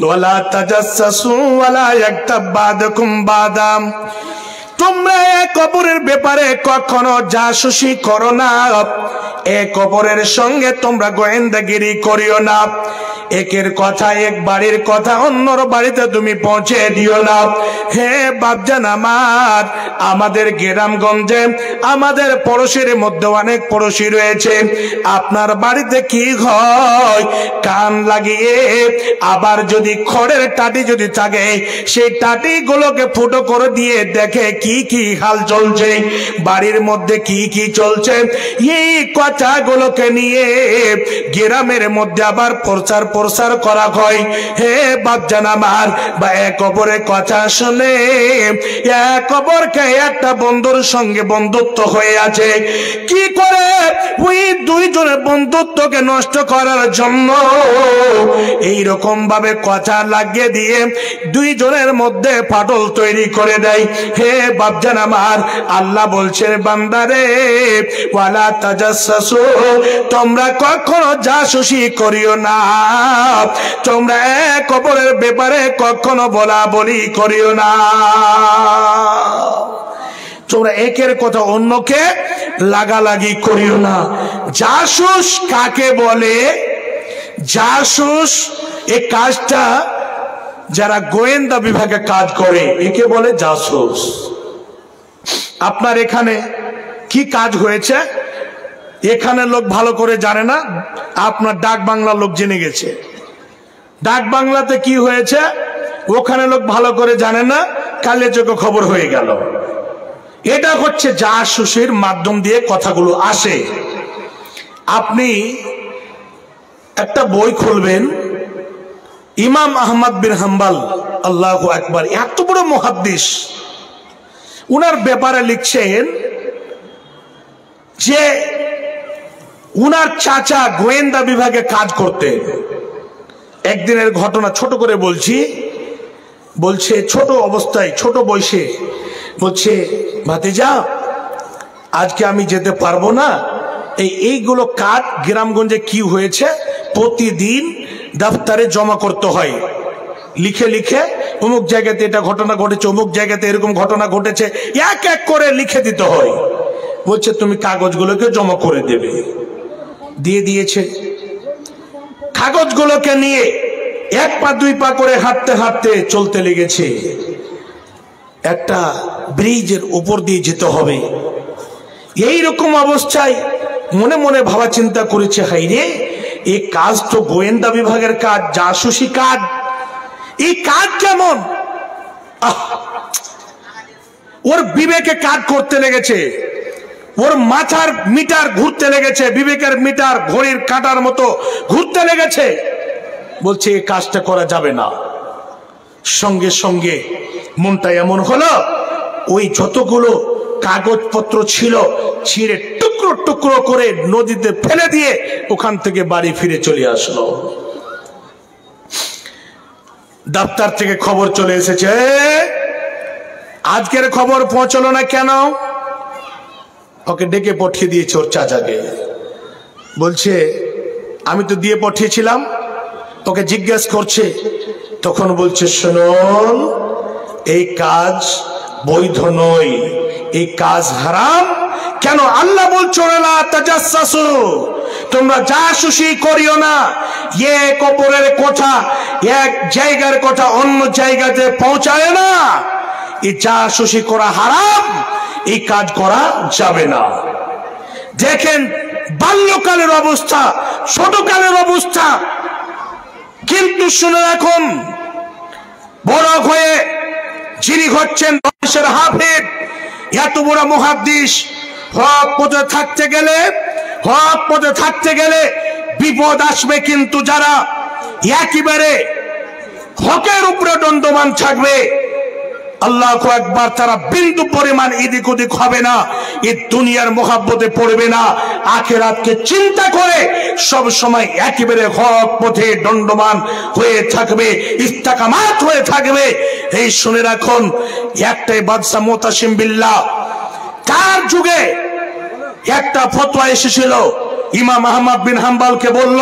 ওয়ালা তাজাসসু ওয়ালা ইয়াগতাব বা'দুকুম বা'দা, তোমরা এক অপরের ব্যাপারে কখনো জাসুসি করো না, এক অপরের সঙ্গে তোমরা গোয়েন্দাগিরি করিও না, একের কথা এক বাড়ির কথা অন্যর বাড়িতে তুমি পৌঁছে দিও না। হে বাপজান আমার, আমাদের গ্রামগঞ্জে আমাদের পড়োশির মধ্যে অনেক পড়োশি রয়েছে, আপনার বাড়িতে কি হয় কান লাগিয়ে আবার যদি খড়ের টাটি যদি থাকে সেই টাটি গুলোকে ফুটো করে দিয়ে দেখে কি কি হাল চলছে, বাড়ির মধ্যে কি কি চলছে, এই কথাগুলোকে নিয়ে গ্রামের মধ্যে আবার প্রচার করা হয়। হে বাপজান আমার, বা এক অপরের কথা শুনে এক অপরকে একটা বন্ধুর সঙ্গে বন্ধুত্ব হয়ে আছে, কি করে ওই দুইজনের বন্ধুত্বকে নষ্ট করার জন্য এইরকম ভাবে কথা লাগিয়ে দিয়ে দুইজনের মধ্যে ফাটল তৈরি করে দেয়। হে বাপজান আমার, আল্লাহ বলছেন বান্দারে ওয়ালা তাজাসসু, তোমরা কখনো জাসুসি করিও না, তোমরা এক অপরের ব্যাপারে কখনো বলা বলি করিও না, তোমরা একের কথা অন্যকে লাগালাগি করিও না। জাসুস কাকে বলে? জাসুস এই কাজটা যারা গোয়েন্দা বিভাগে কাজ করে একে বলে জাসুস। আপনার এখানে কি কাজ হয়েছে এখানে লোক ভালো করে জানে না, আপনার ডাক বাংলার লোক জেনে গেছে। ডাক বাংলাতে কি হয়েছে ওখানে লোক ভালো করে জানে না, কালে চোখে খবর হয়ে গেল। এটা হচ্ছে জাসুসের মাধ্যম দিয়ে কথাগুলো আসে। আপনি একটা বই খুলবেন, ইমাম আহমদ বিন হাম্বল আল্লাহু আকবার, এত বড় মুহাদ্দিস, উনার ব্যাপারে লিখছেন যে উনার চাচা গোয়েন্দা বিভাগে কাজ করতেন। একদিনের ঘটনা ছোট করে বলছি, বলছে ছোট অবস্থায় ছোট বয়সে বলছে ভাতিজা আজকে আমি যেতে পারবো না, এইগুলো কাজ গ্রামগঞ্জে কি হয়েছে প্রতিদিন দফতরে জমা করতে হয়, লিখে লিখে অমুক জায়গাতে এটা ঘটনা ঘটেছে, অমুক জায়গাতে এরকম ঘটনা ঘটেছে, এক এক করে লিখে দিতে হয়। বলছে তুমি কাগজগুলোকে জমা করে দেবে। দিয়ে দিয়েছে। কাগজগুলোকে নিয়ে এক পা দুই পা করে হাঁটতে হাঁটতে চলতে লেগেছে। একটা ব্রিজের উপর দিয়ে যেতে হবে। এই রকম অবস্থায় মনে মনে ভাবা চিন্তা করেছে, হাই রে এই কাজ তো গোয়েন্দা বিভাগের কাজ, জাসুসি কাজ, এই কাজ কেমন? ওর বিবেকে কাজ করতে লেগেছে, ওর মাথার মিটার ঘুরতে লেগেছে, বিবেকের মিটার ঘড়ির কাঁটার মতো ঘুরতে লেগেছে। বলছে এই কাজটা করা যাবে না। সঙ্গে সঙ্গে মনটা এমন হলো, ওই যতগুলো কাগজপত্র ছিল ছিঁড়ে টুকরো টুকরো করে নদীতে ফেলে দিয়ে ওখান থেকে বাড়ি ফিরে চলে আসলো। দপ্তর থেকে খবর চলে এসেছে, আজকের খবর পৌঁছলো না কেন? ওকে ডেকে পাঠিয়ে দিয়েছে ওর চাচাকে। বলছে আমি তো দিয়ে পাঠিয়েছিলাম। ওকে জিজ্ঞেস করছে, তখন বলছে শুনুন এই কাজ বৈধ নয়, এই কাজ হারাম। কেন? আল্লাহ বলছো না তাজাসসু, তোমরা জাসুসি করিও না, এক অপরের কথা এক জায়গার কথা অন্য জায়গাতে পৌঁছায় না। এই জাসুসি করা হারাম, এই কাজ করা যাবে না। দেখেন বাল্যকালের অবস্থা, ছোটকালের অবস্থা, কিন্তু শুনে রাখুন বড় হয়ে যিনি হচ্ছেন বয়সের হাফেজ, এত বড় মুহাদ্দিস, হক পথে থাকতে গেলে বিপদ আসবে, কিন্তু যারা একেবারে হকের উপরে দণ্ডমান থাকবে আল্লাহু আকবার, তারা বিন্দু পরিমাণ এদিক ওদিক হবে না, এই দুনিয়ার মোহাব্বতে পড়বে না, আখিরাতকে চিন্তা করে সব সময় একেবারে হক পথে দণ্ডমান হয়ে থাকবে, ইস্তেকামাত হয়ে থাকবে। এই শুনে রাখুন, একটাই বাদশা মুতাসিম বিল্লাহ, তার যুগে একটা ফতোয়া এসেছিল, ইমাম আহমদ বিন হাম্বলকে বলল,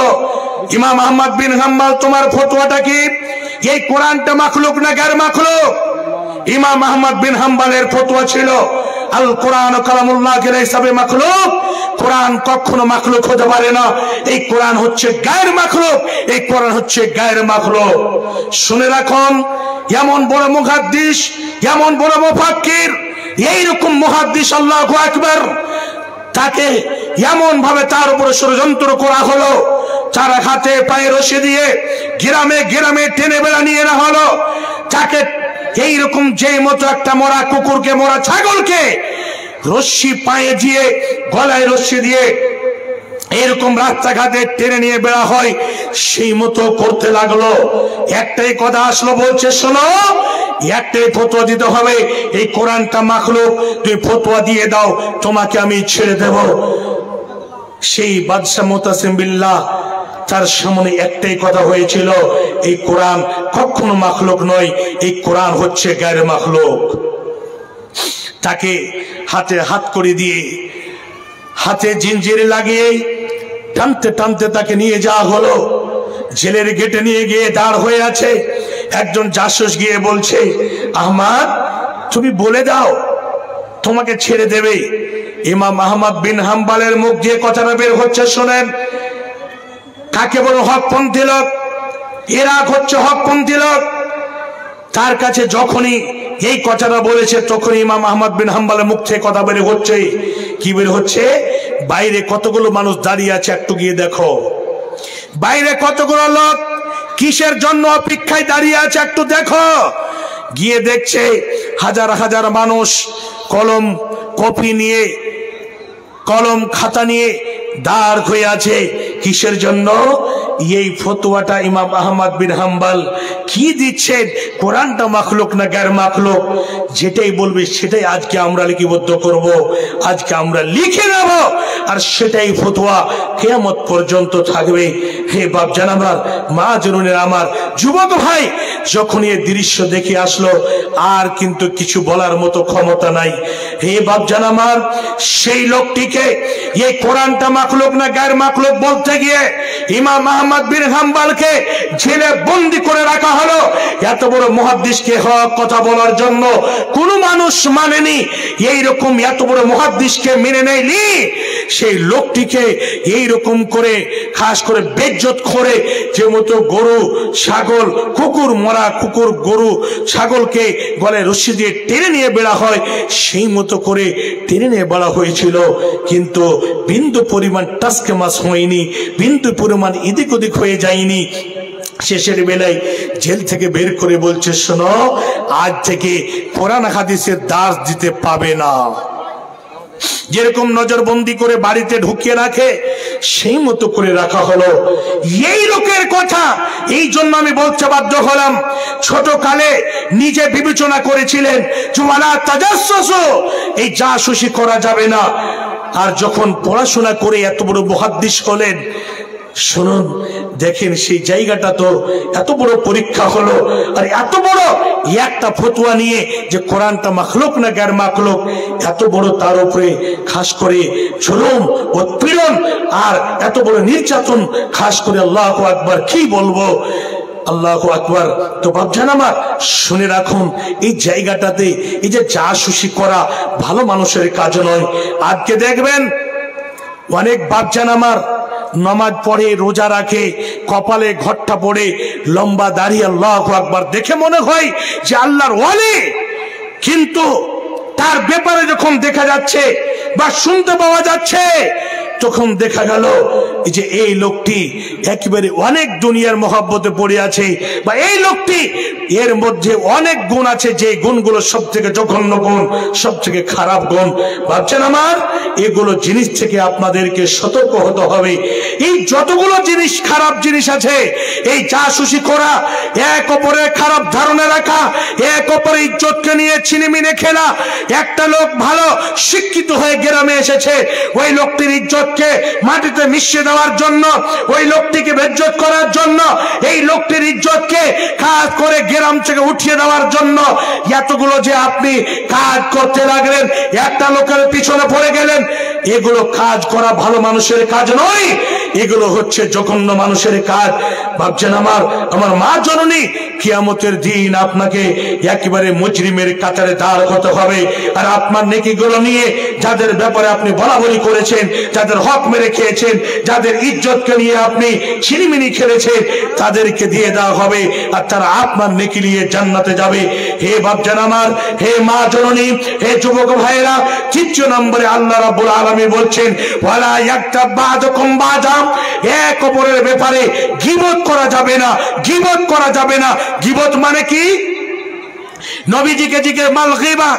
ইমাম আহমদ বিন হাম্বল তোমার ফতোয়াটা কি, এই কোরআনটা মাখলুক না গায়র মাখলুক? ইমাম আহমদ বিন হাম্বলের ফতোয়া ছিল আল কোরআন কালামুল্লাহ লাইসা বিমাখলুক, কোরআন কখনো মাখলুক হতে পারে না, এই কোরআন হচ্ছে গায়র মাখলুক, এই কোরআন হচ্ছে গায়র মাখলুক। শুনে রাখুন, এমন বড় মুহাদ্দিস, এমন বড় মুফাক্কির, এইরকম মুহাদ্দিস, আল্লাহু আকবার, তাকে এমন ভাবে তার উপরে ষড়যন্ত্র করা হলো, তার হাতে পায়ে রশি দিয়ে গ্রামে গ্রামে টেনে বেড়া নিয়ে না হলো, তাকে এইরকম যেই মতো একটা মরা কুকুরকে, মরা ছাগলকে রশ্মি পায়ে দিয়ে, গলায় রশ্মি দিয়ে এরকম রাস্তাঘাটে টেনে নিয়ে বেড়া হয়, সেই মতো করতে লাগলো। একটাই কথা আসলো, বলছে শোনো, একটাই ফতোয়া দিতে হবে, এই কোরআনটা মাখলুক, তুই ফতোয়া দিয়ে দাও, তোমাকে আমি ছেড়ে দেব। সেই বাদশা মুতাসিম বিল্লাহ, তার সামনে একটাই কথা হয়েছিল, এই কোরআন কখনো মাখলুক নয়, এই কোরআন হচ্ছে গায়র মাখলুক। তাকে হাতে হাত করে দিয়ে, হাতে জিঞ্জির লাগিয়ে টানতে টানতে তাকে নিয়ে যাওয়া হলো। জেলের গেটে নিয়ে গিয়ে দাঁড় হয়ে আছে। একজন জাসুস গিয়ে বলছে, আহমদ তুমি বলে দাও, তোমাকে ছেড়ে দেবে। ইমাম আহমদ বিন হাম্বলের মুখ দিয়ে কথাটা বের হচ্ছে, শোনেন, কাকে বলো হকপন্থী লোক, এরা হচ্ছে হকপন্থী লোক। তার কাছে যখনই এই কথাটা বলেছে, তখন ইমাম আহমদ বিন হাম্বলের মুখ থেকে কথা বের হচ্ছে। কি বের হচ্ছে? বাইরে কতগুলো মানুষ দাঁড়িয়ে আছে, একটু গিয়ে দেখো বাইরে কতগুলো লোক কিসের জন্য অপেক্ষায় দাঁড়িয়ে আছে, একটু দেখো। গিয়ে দেখছে হাজার হাজার মানুষ কলম কপি নিয়ে, কলম খাতা নিয়ে দাঁড় হয়ে আছে। কিসের জন্য? এই ফতোয়াটা ইমাম আহমদ বিন হাম্বল কি দিচ্ছেন, কোরআনটা মাখলুক না গায়র মাখলুক, যেটাই বলবে সেটাই আজকে আমরা লিপিবদ্ধ করব, আজকে আমরা লিখে নেব, আর সেটাই ফতোয়া কিয়ামত পর্যন্ত থাকবে। হে বাপজান আমার, মা জননীর আমার, যুবক ভাই, যখন এই দৃশ্য দেখে আসলো, আর কিন্তু কিছু বলার মতো ক্ষমতা নাই। হে বাপজান আমার, সেই লোকটিকে এই কোরআনটা মাখলুক না গায়র মাখলুক বলতে গিয়ে ইমাম আহমদ বিন হাম্বলকে জেলে বন্দী করে রাখা হলো। এত বড় মুহাদ্দিসকে হক কথা বলার জন্য কোন মানুষ মানেনি, এইরকম এত বড় মুহাদ্দিসকে মেনে নেয়নি। সেই লোকটিকে এইরকম করে, খাস করে বেজ্জত করে, যে মতো গরু ছাগল, কুকুর, মরা কুকুর গরু ছাগলকে গলায় রশি দিয়ে টেনে নিয়ে বেড়া হয়, সেই মতো করে টেনে নিয়ে বেড়া হয়েছিল। কিন্তু বিন্দু পরিমাণ টাসকে মাছ হয়নি, বিন্দু পরিমাণ এদিক ওদিক হয়ে যায়নি। শেষের বেলায় জেল থেকে বের করে বলছে, শোনো, আজ থেকে কোরআন হাদিসের দাস দিতে পাবে না। যেরকম নজরবন্দি করে বাড়িতে ঢুকিয়ে রাখে, সেই মতো করে রাখা হলো। এই লোকের কথা এই জন্য আমি বলতে বাধ্য হলাম, ছোট কালে নিজে বিবেচনা করেছিলেন জুমালা তাজাসসু, এই জাসুসি করা যাবে না। আর যখন পড়াশোনা করে এত বড় মুহাদ্দিস হলেন, শুনুন, দেখেন সেই জায়গাটা তো এত বড় পরীক্ষা হলো, আর এত বড় একটা ফতোয়া নিয়ে যে কোরআনটা মাখলুক না গায়র মাখলুক, এত বড় তার উপরে খাস করে জুলুম, উৎপীড়ন, আর এত বড় নির্যাতন, খাস করে আল্লাহু আকবার, কি বলবো, আল্লাহু আকবার। তো বাপজান আমার, শুনে রাখুন, এই জায়গাটাতে এই যে জাসুসি করা ভালো মানুষের কাজ নয়। আজকে দেখবেন অনেক বাপজান আমার নামাজ পড়ে, রোজা রাখে, কপালে ঘটটা পড়ে, লম্বা দাড়ি, আল্লাহু আকবার, দেখে মনে হয় যে আল্লাহর ওয়ালি, কিন্তু তার ব্যাপারে যখন দেখা যাচ্ছে বা শুনতে পাওয়া যাচ্ছে, তখন দেখা গেল যে এই লোকটি একেবারে অনেক দুনিয়ার মহব্বতে পড়ে আছে, বা এই লোকটি এর মধ্যে অনেক গুণ আছে, যে গুণগুলো সব থেকে জঘন্য গুণ, সব থেকে খারাপ গুণ। ভাবছেন আমার, এগুলো জিনিস থেকে আপনাদেরকে সতর্ক হতে হবে। এই যতগুলো জিনিস, খারাপ জিনিস আছে, এই জাসুসি করা, এক অপরের খারাপ ধারণা রাখা, এক অপরের ইজ্জতকে নিয়ে ছিনিমিনি খেলা। একটা লোক ভালো শিক্ষিত হয়ে গ্রামে এসেছে, ওই লোকটির ইজ্জতকে মাটিতে মিশিয়ে দেওয়ার জন্য, ওই লোকটিকে বেজ্জত করার জন্য, এই লোকটির ইজ্জতকে কাজ করে গ্রাম থেকে উঠিয়ে দেওয়ার জন্য এতগুলো যে আপনি কাজ করতে লাগলেন, একটা লোকের পিছনে পড়ে গেলেন, এগুলো কাজ করা ভালো মানুষের কাজ নয়, এগুলো হচ্ছে জঘন্য মানুষের কাজ। ভাবছেন আমার মা জননী, কিয়ামতের দিন আপনাকে একেবারে মুজরিমের কাতারে দাঁড় করতে হবে। আর আপনার নেকিগুলো নিয়ে যাদের ব্যাপারে আপনি বলাবলি করেছেন, যাদের হক মেরে খেয়েছেন, যাদের ইজ্জতকে নিয়ে আপনি ছিনিমিনি খেলেছেন, তাদেরকে দিয়ে দেওয়া হবে আর তারা আপনার নেকি নিয়ে জান্নাতে যাবে। হে বাপজান আমার, হে মা জননী, হে যুবক ভাইয়েরা, ৩ নম্বরে আল্লাহ রাব্বুল আলামিন বলছেন ওয়ালা ইয়াগতাব বা'দুকুম বা'দাম, এক অপরের ব্যাপারে গীবত করা যাবে না, গীবত করা যাবে না। গীবত মানে কি? নবীজিকে জিজ্ঞেস মাল গীবা,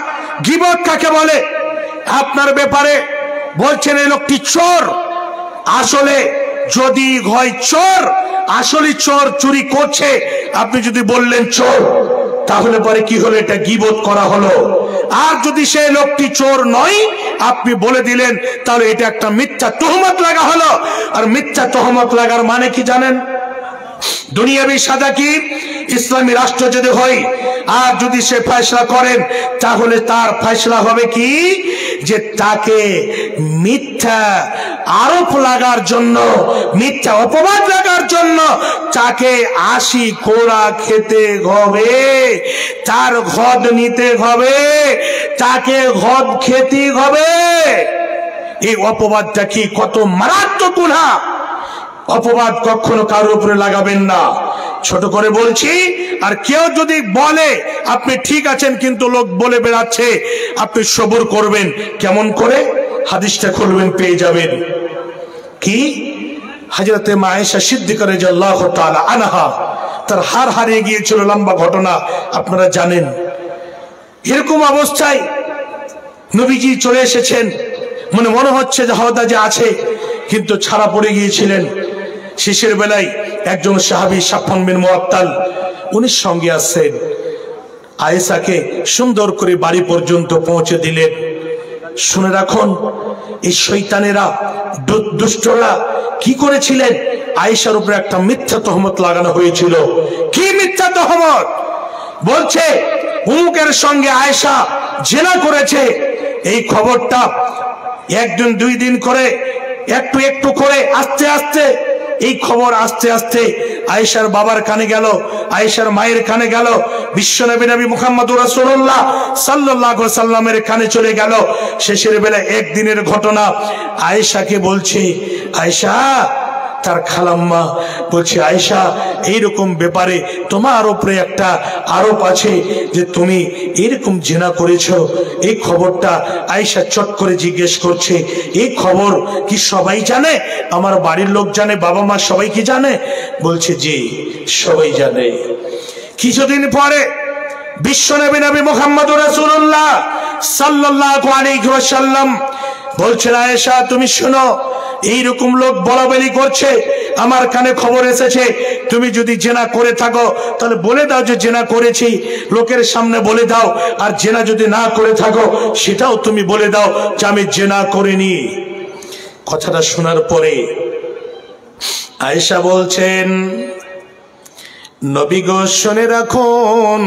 গীবত কাকে বলে? আপনার ব্যাপারে বলছেন এই লোকটি চোর, আসলে যদি হয় চোর, আসলে চোর চুরি করছে, আপনি যদি বললেন চোর, তাহলে পরে কি হলো? এটা গীবত করা হলো। আর যদি সেই লোকটি চোর নয়, আপনি বলে দিলেন, তাহলে এটা একটা মিথ্যা তহমত লাগা হলো। আর মিথ্যা তহমত লাগার মানে কি জানেন? দুনিয়াবি সাজা কি? ইসলামী রাষ্ট্র যদি হয় আর যদি সে ফয়সালা করেন, তাহলে তার ফয়সালা হবে কি? যে তাকে মিথ্যা আরোপ লাগার জন্য, মিথ্যা অপবাদ লাগার জন্য তাকে ৮০ কোড়া খেতে হবে, তার ঘদ নিতে হবে, তাকে ঘদ খেতে হবে। এই অপবাদটা কি কত মারাত্মক গুনাহ! অপবাদ কখনো কারোর উপরে লাগাবেন না, ছোট করে বলছি। আর কেউ যদি বলে আপনি ঠিক আছেন কিন্তু লোক বলে বেড়াচ্ছে, আপনি সবর করবেন। কেমন করে? হাদিসটা খুলবেন, পেয়ে যাবেন। কি? হযরতে মা আয়েশা সিদ্দিকা রাদিয়াল্লাহু তাআলা আনহা, তার হার হারিয়ে গিয়েছিল, লম্বা ঘটনা আপনারা জানেন। এরকম অবস্থায় নবীজি চলে এসেছেন, মনে হচ্ছে যে হাওদাজে আছে, কিন্তু ছাড়া পড়ে গিয়েছিলেন। শেষের বেলায় একজন সাহাবী সাফওয়ান বিন মুআত্তাল, উনি সঙ্গে আসছেন, আয়েশাকে সুন্দর করে বাড়ি পর্যন্ত পৌঁছে দিলেন। শুনে রাখুন, এই শয়তানেরা, দুষ্টরা কি করেছিলেন? আয়েশার উপরে একটা মিথ্যা তহমত লাগানো হয়েছিল। কি মিথ্যা তহমত? বলছে উমুকের সঙ্গে আয়েশা জিনা করেছে। এই খবরটা একদিন ২ দিন করে, একটু একটু করে, আস্তে আস্তে এই খবর আস্তে আস্তে আয়েশার বাবার কানে গেল, আয়েশার মায়ের কানে গেল, বিশ্বনবী নবী মুহাম্মদুর রাসূলুল্লাহ সাল্লাল্লাহু আলাইহি সাল্লামের কানে চলে গেল। শেষের বেলা একদিনের ঘটনা, আয়েশাকে বলছে, আয়েশা, তার খালাম্মা বলছে, আয়েশা, এইরকম ব্যাপারে তোমার উপরে একটা আরোপ আছে যে তুমি এরকম জিনা করেছো। এই খবরটা আয়েশা চট করে জিজ্ঞেস করছে, এই খবর কি সবাই জানে? আমার বাড়ির লোক জানে, বাবা মা সবাই কি জানে? বলছে জি, সবাই জানে। কিছুদিন পরে বিশ্বনবী নবী মুহাম্মদুর রাসূলুল্লাহ সাল্লাল্লাহু আলাইহি ওয়াসাল্লাম বলছেন, আয়েশা তুমি শোনো, এইরকম লোক বলাবলি করছে, আমার কানে খবর এসেছে, তুমি যদি জেনা করে থাকো তাহলে বলে দাও যে জেনা করেছি, লোকের সামনে বলে দাও। আর জেনা যদি না করে থাকো সেটাও তুমি বলে দাও যে আমি জেনা করিনি। কথাটা শোনার পরে আয়েশা বলছেন, নবী গো শুনে রাখুন,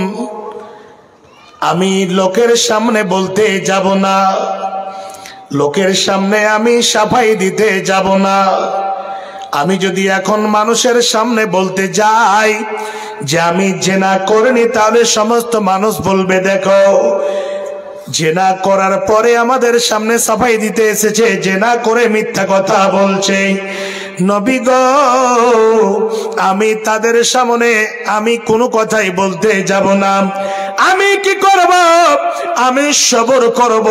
আমি লোকের সামনে বলতে যাব না, লোকের সামনে আমি সাফাই দিতে যাব না। আমি যদি এখন মানুষের সামনে বলতে যাই যে আমি জেনা করিনি, তাহলে সমস্ত মানুষ বলবে দেখো, জেনা করার পরে আমাদের সামনে সাফাই দিতে এসেছে, জেনা করে মিথ্যা কথা বলছে। নবী গো, আমি তাদের সামনে আমি কোনো কথাই বলতে যাব না। আমি কি করব? আমি সবর করব,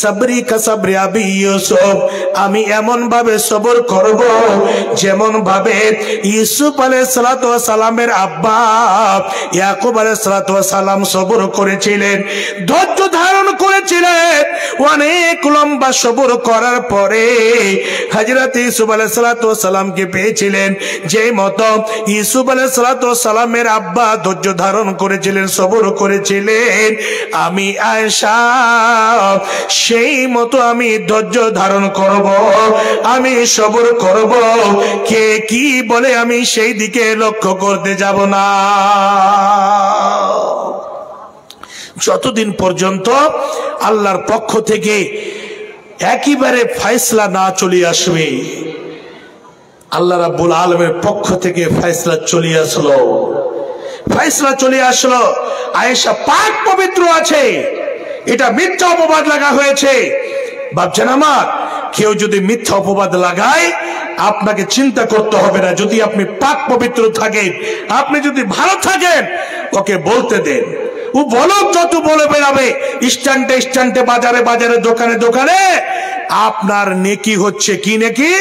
সাবরি কা সাবরি আবি ইউসুফ। আমি এমন ভাবে সবর করব যেমন ভাবে ইউসুফ আলাইহিস সালাতু ওয়াস সালামের আব্বা ইয়াকুব আলাইহিস সালাতু ওয়াস সালাম সবর করেছিলেন, ধৈর্য ধারণ করেছিলেন। অনেক লম্বা সবর করার পরে হযরত ইউসুফ আলাইহিস সালাতু ওয়াস সালামকে পেয়েছিলেন। যে মতো ইউসুফ আলাইহিস সালাতু ওয়াস সালামের আব্বা ধৈর্য ধারণ করেছিলেন, সবর করেছিলেন, আমি আয়েশা সেই মতো আমি ধৈর্য ধারণ করব, আমি সবর করব। কে কি বলে আমি সেই দিকে লক্ষ্য করতে যাব না, যতদিন পর্যন্ত আল্লাহর পক্ষ থেকে একেবারে ফয়সালা না চলে আসবে, আল্লাহ রাব্বুল আলামিনের পক্ষ থেকে ফয়সালা চলে আসলো। ফয়সালা চলে আসলো, আয়েশা পাক পবিত্র আছে, এটা মিথ্যা অপবাদ লাগা হয়েছে। ভাবছেন আমার, কেউ যদি মিথ্যা অপবাদ লাগায় আপনাকে চিন্তা করতে হবে না। যদি আপনি পাক পবিত্র থাকেন, আপনি যদি ভালো থাকেন, ওকে বলতে দেন। ও বলুক, যত বলে বেড়াবে, স্ট্যান্ডে স্ট্যান্ডে, বাজারে বাজারে, দোকানে দোকানে, আপনার নেকি হচ্ছে কি নেকি?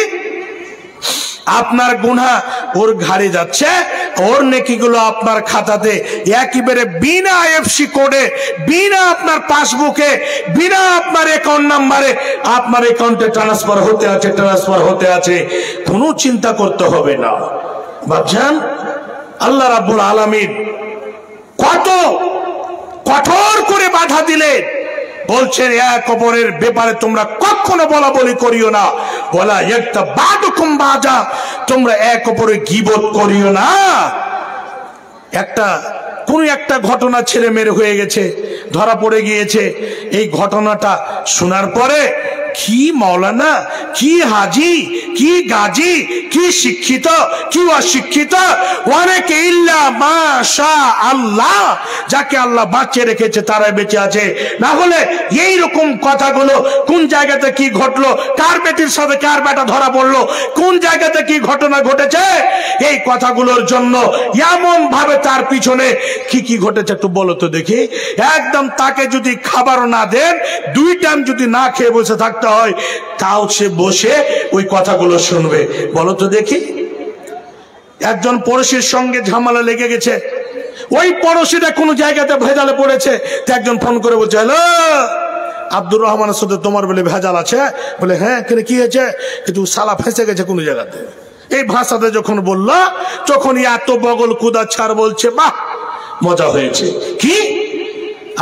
আপনার গুনাহ ওর ঘাড়ে যাচ্ছে, ওর নেকিগুলো আপনার খাতাতে একেবারে বিনা এফসি কোডে, বিনা আপনার পাসবুকে, বিনা আপনার অ্যাকাউন্ট নাম্বারে আপনার অ্যাকাউন্টে ট্রান্সফার হতে আছে। কোনো চিন্তা করতে হবে না। ভাবছেন আল্লাহ রাব্বুল আলামিন কত কঠোর করে বাধা দিলেন। বলছেন এক অপরের ব্যাপারে তোমরা কখনো বলা বলি করিও না, বলা একটা বাদুকুম বাজা, তোমরা এক অপরের গীবত করিও না। কোন একটা ঘটনা ছেলে মেরে হয়ে গেছে, ধরা পড়ে গিয়েছে। এই ঘটনাটা শোনার পরে কি মাওলানা, কি হাজি, কি গাজী, কি শিক্ষিত, কি অশিক্ষিত, অনেকে ইল্লা মাশা আল্লাহ, যাকে আল্লাহ বাঁচিয়ে রেখেছে তারাই বেঁচে আছে। না হলে এই রকম কথাগুলো, কোন জায়গাতে কি ঘটলো, কার বেটির সাথে কার বেটা ধরা পড়লো, কোন জায়গাতে কি ঘটনা ঘটেছে, এই কথাগুলোর জন্য এমন ভাবে তার পিছনে কি কি ঘটেছে একটু বলো তো দেখি। একদম তাকে যদি খাবারও না দেন, 2 টাইম যদি না খেয়ে বসে থাকতে হয়, তাও সে বসে ওই কথাগুলো শুনবে। বলো তো দেখি। একজন পড়োশির সঙ্গে ঝামেলা লেগে গেছে, ওই পড়োশিটা কোনো জায়গাতে ভেজালে পড়েছে, তো একজন ফোন করে বলছে, হ্যালো আব্দুর রহমানের সাথে তোমার বলে ভেজাল আছে? বলে হ্যাঁ, কি হয়েছে? কিন্তু সালা ফেঁসে গেছে কোনো জায়গাতে। এই ভাষাতে যখন বললো, তখন এত বগল কুদা ছাড় বলছে, বাহ মজা হয়েছে। কি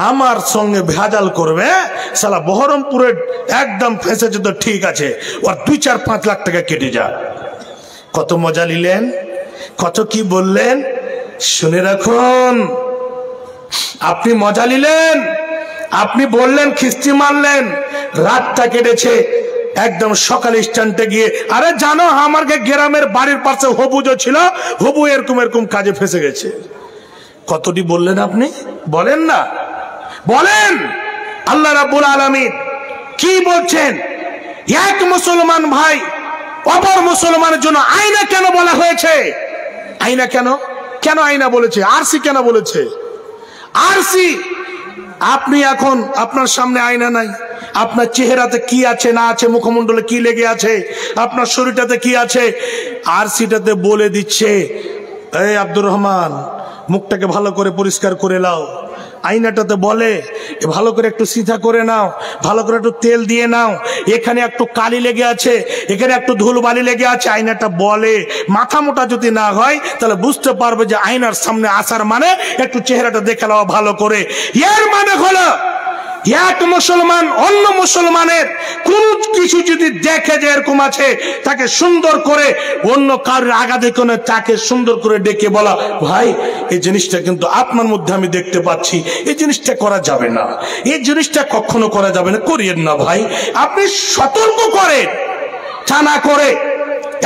আমার সঙ্গে ভেজাল করবে? সালা বহরমপুরের একদম ফেঁসেছে তো ঠিক আছে, ওর 2-4-5 লাখ টাকা কেটে যা। কত মজা নিলেন, কত কি বললেন, শুনে রাখুন। আপনি মজা নিলেন, আপনি বললেন, খিস্তি মারলেন, রাতটা কেটেছে। একদম সকালে স্ট্যান্ডে গিয়ে, আরে জানো আমার গ্রামের বাড়ির পাশে হবু যে ছিল, হবু এরকম এরকম কাজে ফেঁসে গেছে। কতটি বললেন আপনি? বলেন না, বলেন। আল্লাহ রাব্বুল আলামিন কি বলছেন? এক মুসলমান ভাই অপর মুসলমানের জন্য আয়না কেন বলা হয়েছে? আয়না কেন? কেন আয়না বলেছে? আরসি কেন বলেছে? আরসি, আপনি এখন আপনার সামনে আয়না নাই, আপনার চেহারাতে কি আছে না আছে, মুখমণ্ডলে কি লেগে আছে, আপনার শরীরটাতে কি আছে, আরসিটাতে বলে দিচ্ছে, এই আব্দুর রহমান মুখটাকে ভালো করে পরিষ্কার করে নাও। আয়নাটাতে বলে ভালো করে একটু সিধা করে নাও, ভালো করে একটু তেল দিয়ে নাও, এখানে একটু কালি লেগে আছে, এখানে একটু ধুলবালি লেগে আছে। আয়নাটা বলে, মাথা মোটা যদি না হয় তাহলে বুঝতে পারবে যে আয়নার সামনে আসার মানে একটু চেহারাটা দেখে নাও ভালো করে। এর মানে হলো এক মুসলমান অন্য মুসলমানের কোন কিছু যদি দেখে যে এরকম আছে, তাকে সুন্দর করে, অন্য কারোর আঘাতে কোনে তাকে সুন্দর করে ডেকে বলা, ভাই এই জিনিসটা কিন্তু আপনার মধ্যে আমি দেখতে পাচ্ছি, এই জিনিসটা করা যাবে না, এই জিনিসটা কখনো করা যাবে না, করিয়েন না ভাই। আপনি সতর্ক করেন। তা না করে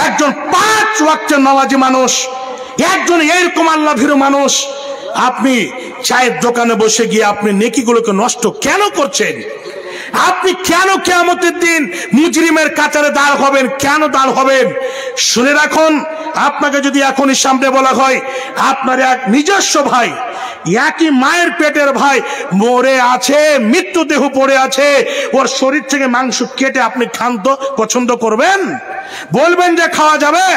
একজন 5 ওয়াক্তের নামাজি মানুষ, একজন এরকম আল্লাহ ভীরু মানুষ, আপনি চায়ের দোকানে বসে গিয়ে আপনি নেকিগুলোকে নষ্ট কেন করছেন? আপনি কেন কিয়ামতের দিন মুজরিমের কাতারে দাঁড় হবেন? কেন দাঁড় হবেন? শুনে রাখুন, আপনাকে যদি এখনই সামনে বলা হয় আপনার এক নিজস্ব ভাই, একই মায়ের পেটের ভাই মরে আছে, মৃত্যু দেহ পড়ে আছে, ওর শরীর থেকে মাংস কেটে আপনি খান তো পছন্দ করবেন? বলবেন যে খাওয়া যাবে?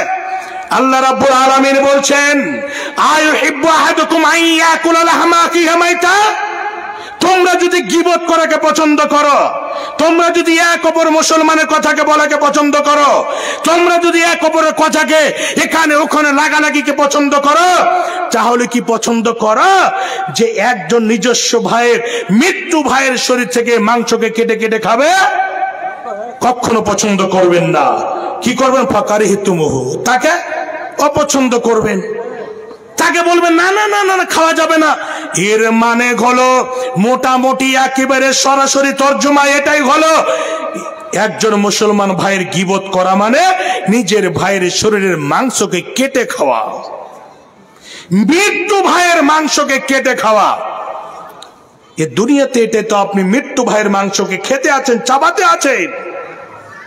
আল্লাহ রাব্বুল আলামিন বলছেন, আয়ুহিব্বু আহাদুকুম আন ইয়াকুলা লাহমা আখিহি মাইতা। তোমরা যদি গীবত করাকে পছন্দ করো, তোমরা যদি এক অপর মুসলমানের কথাকে বলাকে পছন্দ করো, তোমরা যদি এক অপরের কথাকে এখানে ওখানে লাগালাগিকে পছন্দ করো, তাহলে কি পছন্দ করো যে একজন নিজস্ব ভাইয়ের, মৃত্যু ভাইয়ের শরীর থেকে মাংসকে কেটে কেটে খাবে? কখনো পছন্দ করবেন না। কি করবেন? ফাকারিহিতুমুহু, তাকে অপছন্দ করবেন, তাকে বলবেন না না না না খাওয়া যাবে না। এর মানে হলো মোটামুটি একেবারে সরাসরি তর্জমা এটাই হলো, একজন মুসলমান ভাইয়ের গীবত করা মানে নিজের ভাইয়ের শরীরের মাংসকে কেটে খাওয়া, মৃত্যু ভাইয়ের মাংসকে কেটে খাওয়া। এ দুনিয়াতে এটা তো আপনি মৃত্যু ভাইয়ের মাংসকে খেতে আছেন, চাবাতে আছেন।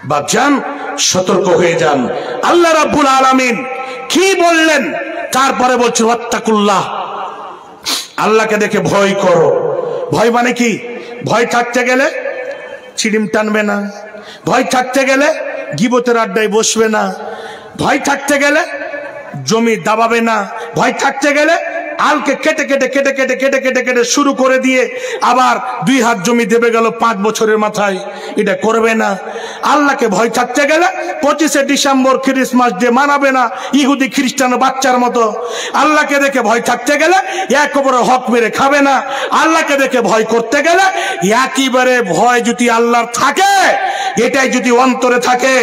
বাপজান সতর্ক হয়ে যান। আল্লাহ রাব্বুল আলামিন কি বললেন? তারপরে বলছেন ওয়াত্তাকুল্লাহ, আল্লাহকে দেখে ভয় করো। ভয় মানে কি? ভয় থাকতে গেলে চিড়িম টানবে না, ভয় থাকতে গেলে গীবতের আড্ডায় বসবে না, ভয় থাকতে গেলে জমি দাবাবে না, ভয় থাকতে গেলে আলকে কেটে কেটে কেটে কেটে কেটে কেটে কেটে শুরু করে দিয়ে আবার 2 হাত জমি দেবে গেল 5 বছরের মাথায়, এটা করবে না। আল্লাহকে ভয় থাকতে গেলে 25শে ডিসেম্বর ক্রিসমাস ডে মানাবে না ইহুদি খ্রিস্টান বাচ্চার মতো। আল্লাহকে দেখে ভয় থাকতে গেলে একেবারে হক মেরে খাবে না। আল্লাহকে দেখে ভয় করতে গেলে একেবারে ভয় যদি আল্লাহর থাকে, এটাই যদি অন্তরে থাকে,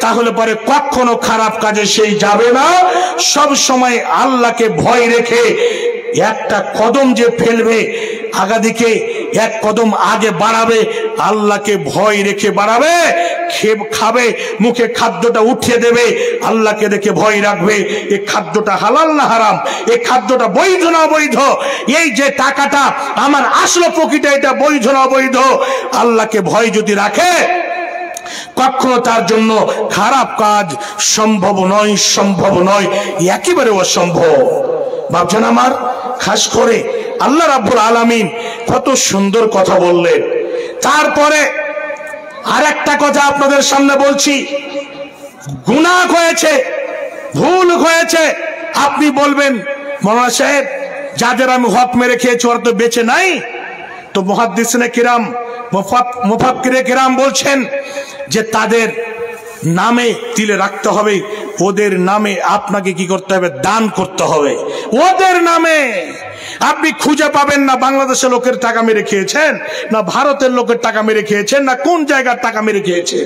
তাহলে পরে কখনো খারাপ কাজে সেই যাবে না। সব সময় আল্লাহকে ভয় রেখে একটা কদম যে ফেলবে আগাদিকে, এক কদম আগে বাড়াবে, আল্লাহকে ভয় রেখে বাড়াবে, খাবে, মুখে খাদ্যটা উঠিয়ে দেবে, আল্লাহকে দেখে ভয় রাখবে। এই খাদ্যটা হালাল না হারাম, এই খাদ্যটা বৈধ না অবৈধ, এই যে টাকাটা আমার আসল পকেটে এটা বৈধ না অবৈধ, আল্লাহকে ভয় যদি রাখে কখনো তার জন্য খারাপ কাজ সম্ভব নয়, সম্ভব নয়, একেবারে অসম্ভব। ভাবছেন আমার, খাস করে আল্লাহ রাব্বুল আলামিন কত সুন্দর কথা বললেন। তারপরে আরেকটা কথা আপনাদের সামনে বলছি, গুনাহ হয়েছে, ভুল হয়েছে। আপনি বলবেন মৌলানা সাহেব যাদের আমি হক মেরে খেয়েছি ওরা তো বেঁচে নাই। তো মুহাদ্দিসিনে কিরাম, মুফাক্কিরে কিরাম বলছেন যে তাদের নামে তিলে রাখতে হবে, ওদের নামে আপনাকে কি করতে হবে? দান করতে হবে। ওদের নামে আপনি খুঁজে পাবেন না বাংলাদেশের লোকের টাকা মেরে খেয়েছেন, না ভারতের লোকের টাকা মেরে খেয়েছেন, না কোন জায়গার টাকা মেরে খেয়েছেন।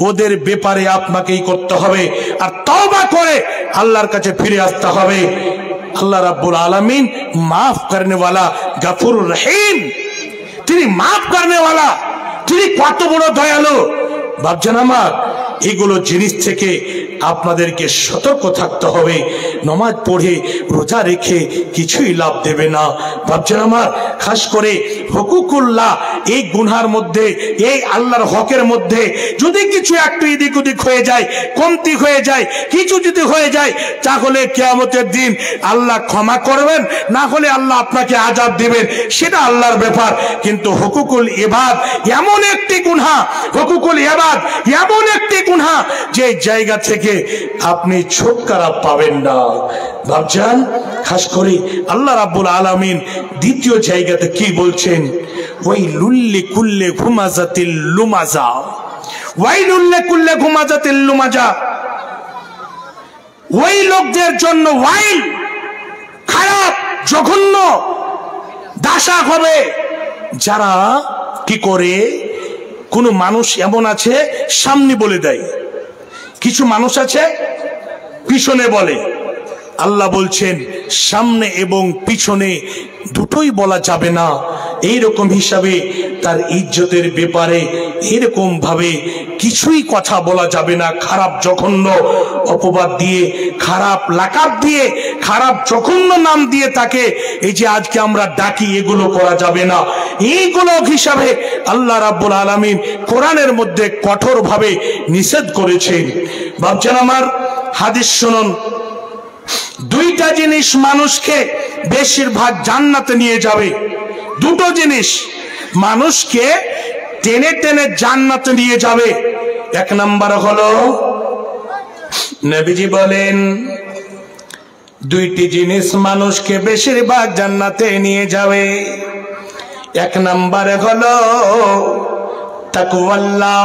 ওদের ব্যাপারে আপনাকেই করতে হবে, আর তওবা করে আল্লাহর কাছে ফিরে আসতে হবে। আল্লাহ রাব্বুল আলামিন মাফ করনে ওয়ালা, গফুরুর রহিম, তিনি মাফ করনে ওয়ালা, তিনি কত বড় দয়ালু। ভাবছেন আমার, এগুলো জিনিস থেকে আপনাদেরকে সতর্ক থাকতে হবে। নামাজ পড়ে রোজা রেখে কিছুই লাভ দেবে না। ভাবছেন আমার, খাস করে হুকুকুল্লাহ, এই গুনহার মধ্যে, এই আল্লাহর হকের মধ্যে যদি কিছু একটু এদিক ওদিক হয়ে যায়, কমতি হয়ে যায়, কিছু যদি হয়ে যায়, তাহলে কিয়ামতের দিন আল্লাহ ক্ষমা করবেন, না হলে আল্লাহ আপনাকে আযাব দিবেন, সেটা আল্লাহর ব্যাপার। কিন্তু হুকুকুল ইবাদ এমন একটি গুনহা, হুকুকুল ইবাদ এমন একটি গুনহা যে জায়গা থেকে আপনি ছুটকারা পাবেন না। ভাবছেন, খাস করে আল্লাহ রাব্বুল আলামিন দ্বিতীয় জায়গাতে কি বলছেন? ওয়াইলুল লিকুল্লি হুমাযাতিল লুমাযা, ওয়াইলুল লিকুল্লি হুমাযাতিল লুমাযা, ওই লোকদের জন্য ওয়াইল, খারাপ, জঘন্য, দাশা হবে যারা কি করে, কোন মানুষ এমন আছে সামনে বলে দেয়, কিছু মানুষ আছে পিছনে বলে। আল্লাহ বলছেন সামনে এবং পিছনে দুটোই বলা যাবে না। এইরকম হিসাবে তার ইজ্জতের ব্যাপারে এরকম ভাবে কিছুই কথা বলা যাবে না। খারাপ জঘন্য অপবাদ দিয়ে, খারাপ লাকাব দিয়ে, খারাপ জঘন্য নাম দিয়ে তাকে এই যে আজকে আমরা ডাকি, এগুলো করা যাবে না। এইগুলো হিসাবে আল্লাহ রাব্বুল আলামিন কোরআনের মধ্যে কঠোরভাবে নিষেধ করেছেন। ভাবছেন আমার, হাদিস শুনুন, দুইটা জিনিস মানুষকে বেশিরভাগ জান্নাতে নিয়ে যাবে। দুটো জিনিস মানুষকে টেনে টেনে জান্নাতে নিয়ে যাবে। এক নাম্বার হলো, নবীজি বলেন দুইটি জিনিস মানুষকে বেশিরভাগ জান্নাতে নিয়ে যাবে। এক নাম্বারে হলো তাকওয়াল্লাহ,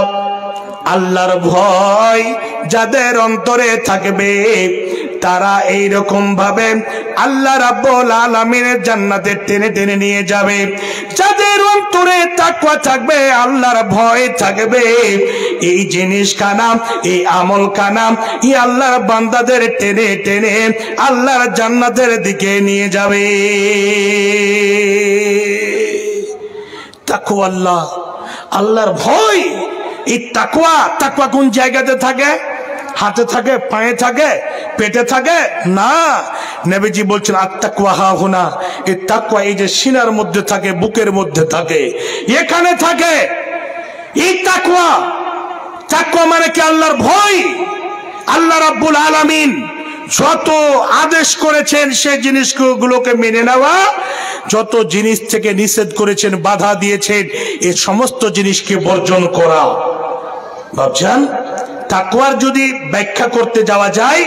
আল্লাহর ভয় যাদের অন্তরে থাকবে তারা এইরকম ভাবে আল্লাহ রাব্বুল আলামিনের জান্নাতে টেনে টেনে নিয়ে যাবে। যাদের অন্তরে তাকওয়া থাকবে, আল্লাহর ভয় থাকবে, এই জিনিস কানাম, এই আমল কানাম, এই আল্লাহর বান্দাদের টেনে টেনে আল্লাহর জান্নাতের দিকে নিয়ে যাবে। তাকওয়া, আল্লাহ, আল্লাহর ভয়, এই তাকওয়া। তাকওয়া কোন জায়গাতে থাকে? হাতে থাকে, পায়ে থাকে, পেটে থাকে? না, নবীজি বলছেন আত-তাকওয়া হাহুনা। এই তাকওয়া এই যে সিনার মধ্যে থাকে, বুকের মধ্যে থাকে, এখানে থাকে এই তাকওয়া। তাকওয়া মানে কি? আল্লাহর ভয়। আল্লাহ রাব্বুল আলামিন যত আদেশ করেছেন সেই জিনিসগুলোকে মেনে নেওয়া, যত জিনিস থেকে নিষেধ করেছেন, বাধা দিয়েছেন, এই সমস্ত জিনিসকে বর্জন করা। ভাবছেন তাকওয়ার যদি ব্যাখ্যা করতে যাওয়া যায়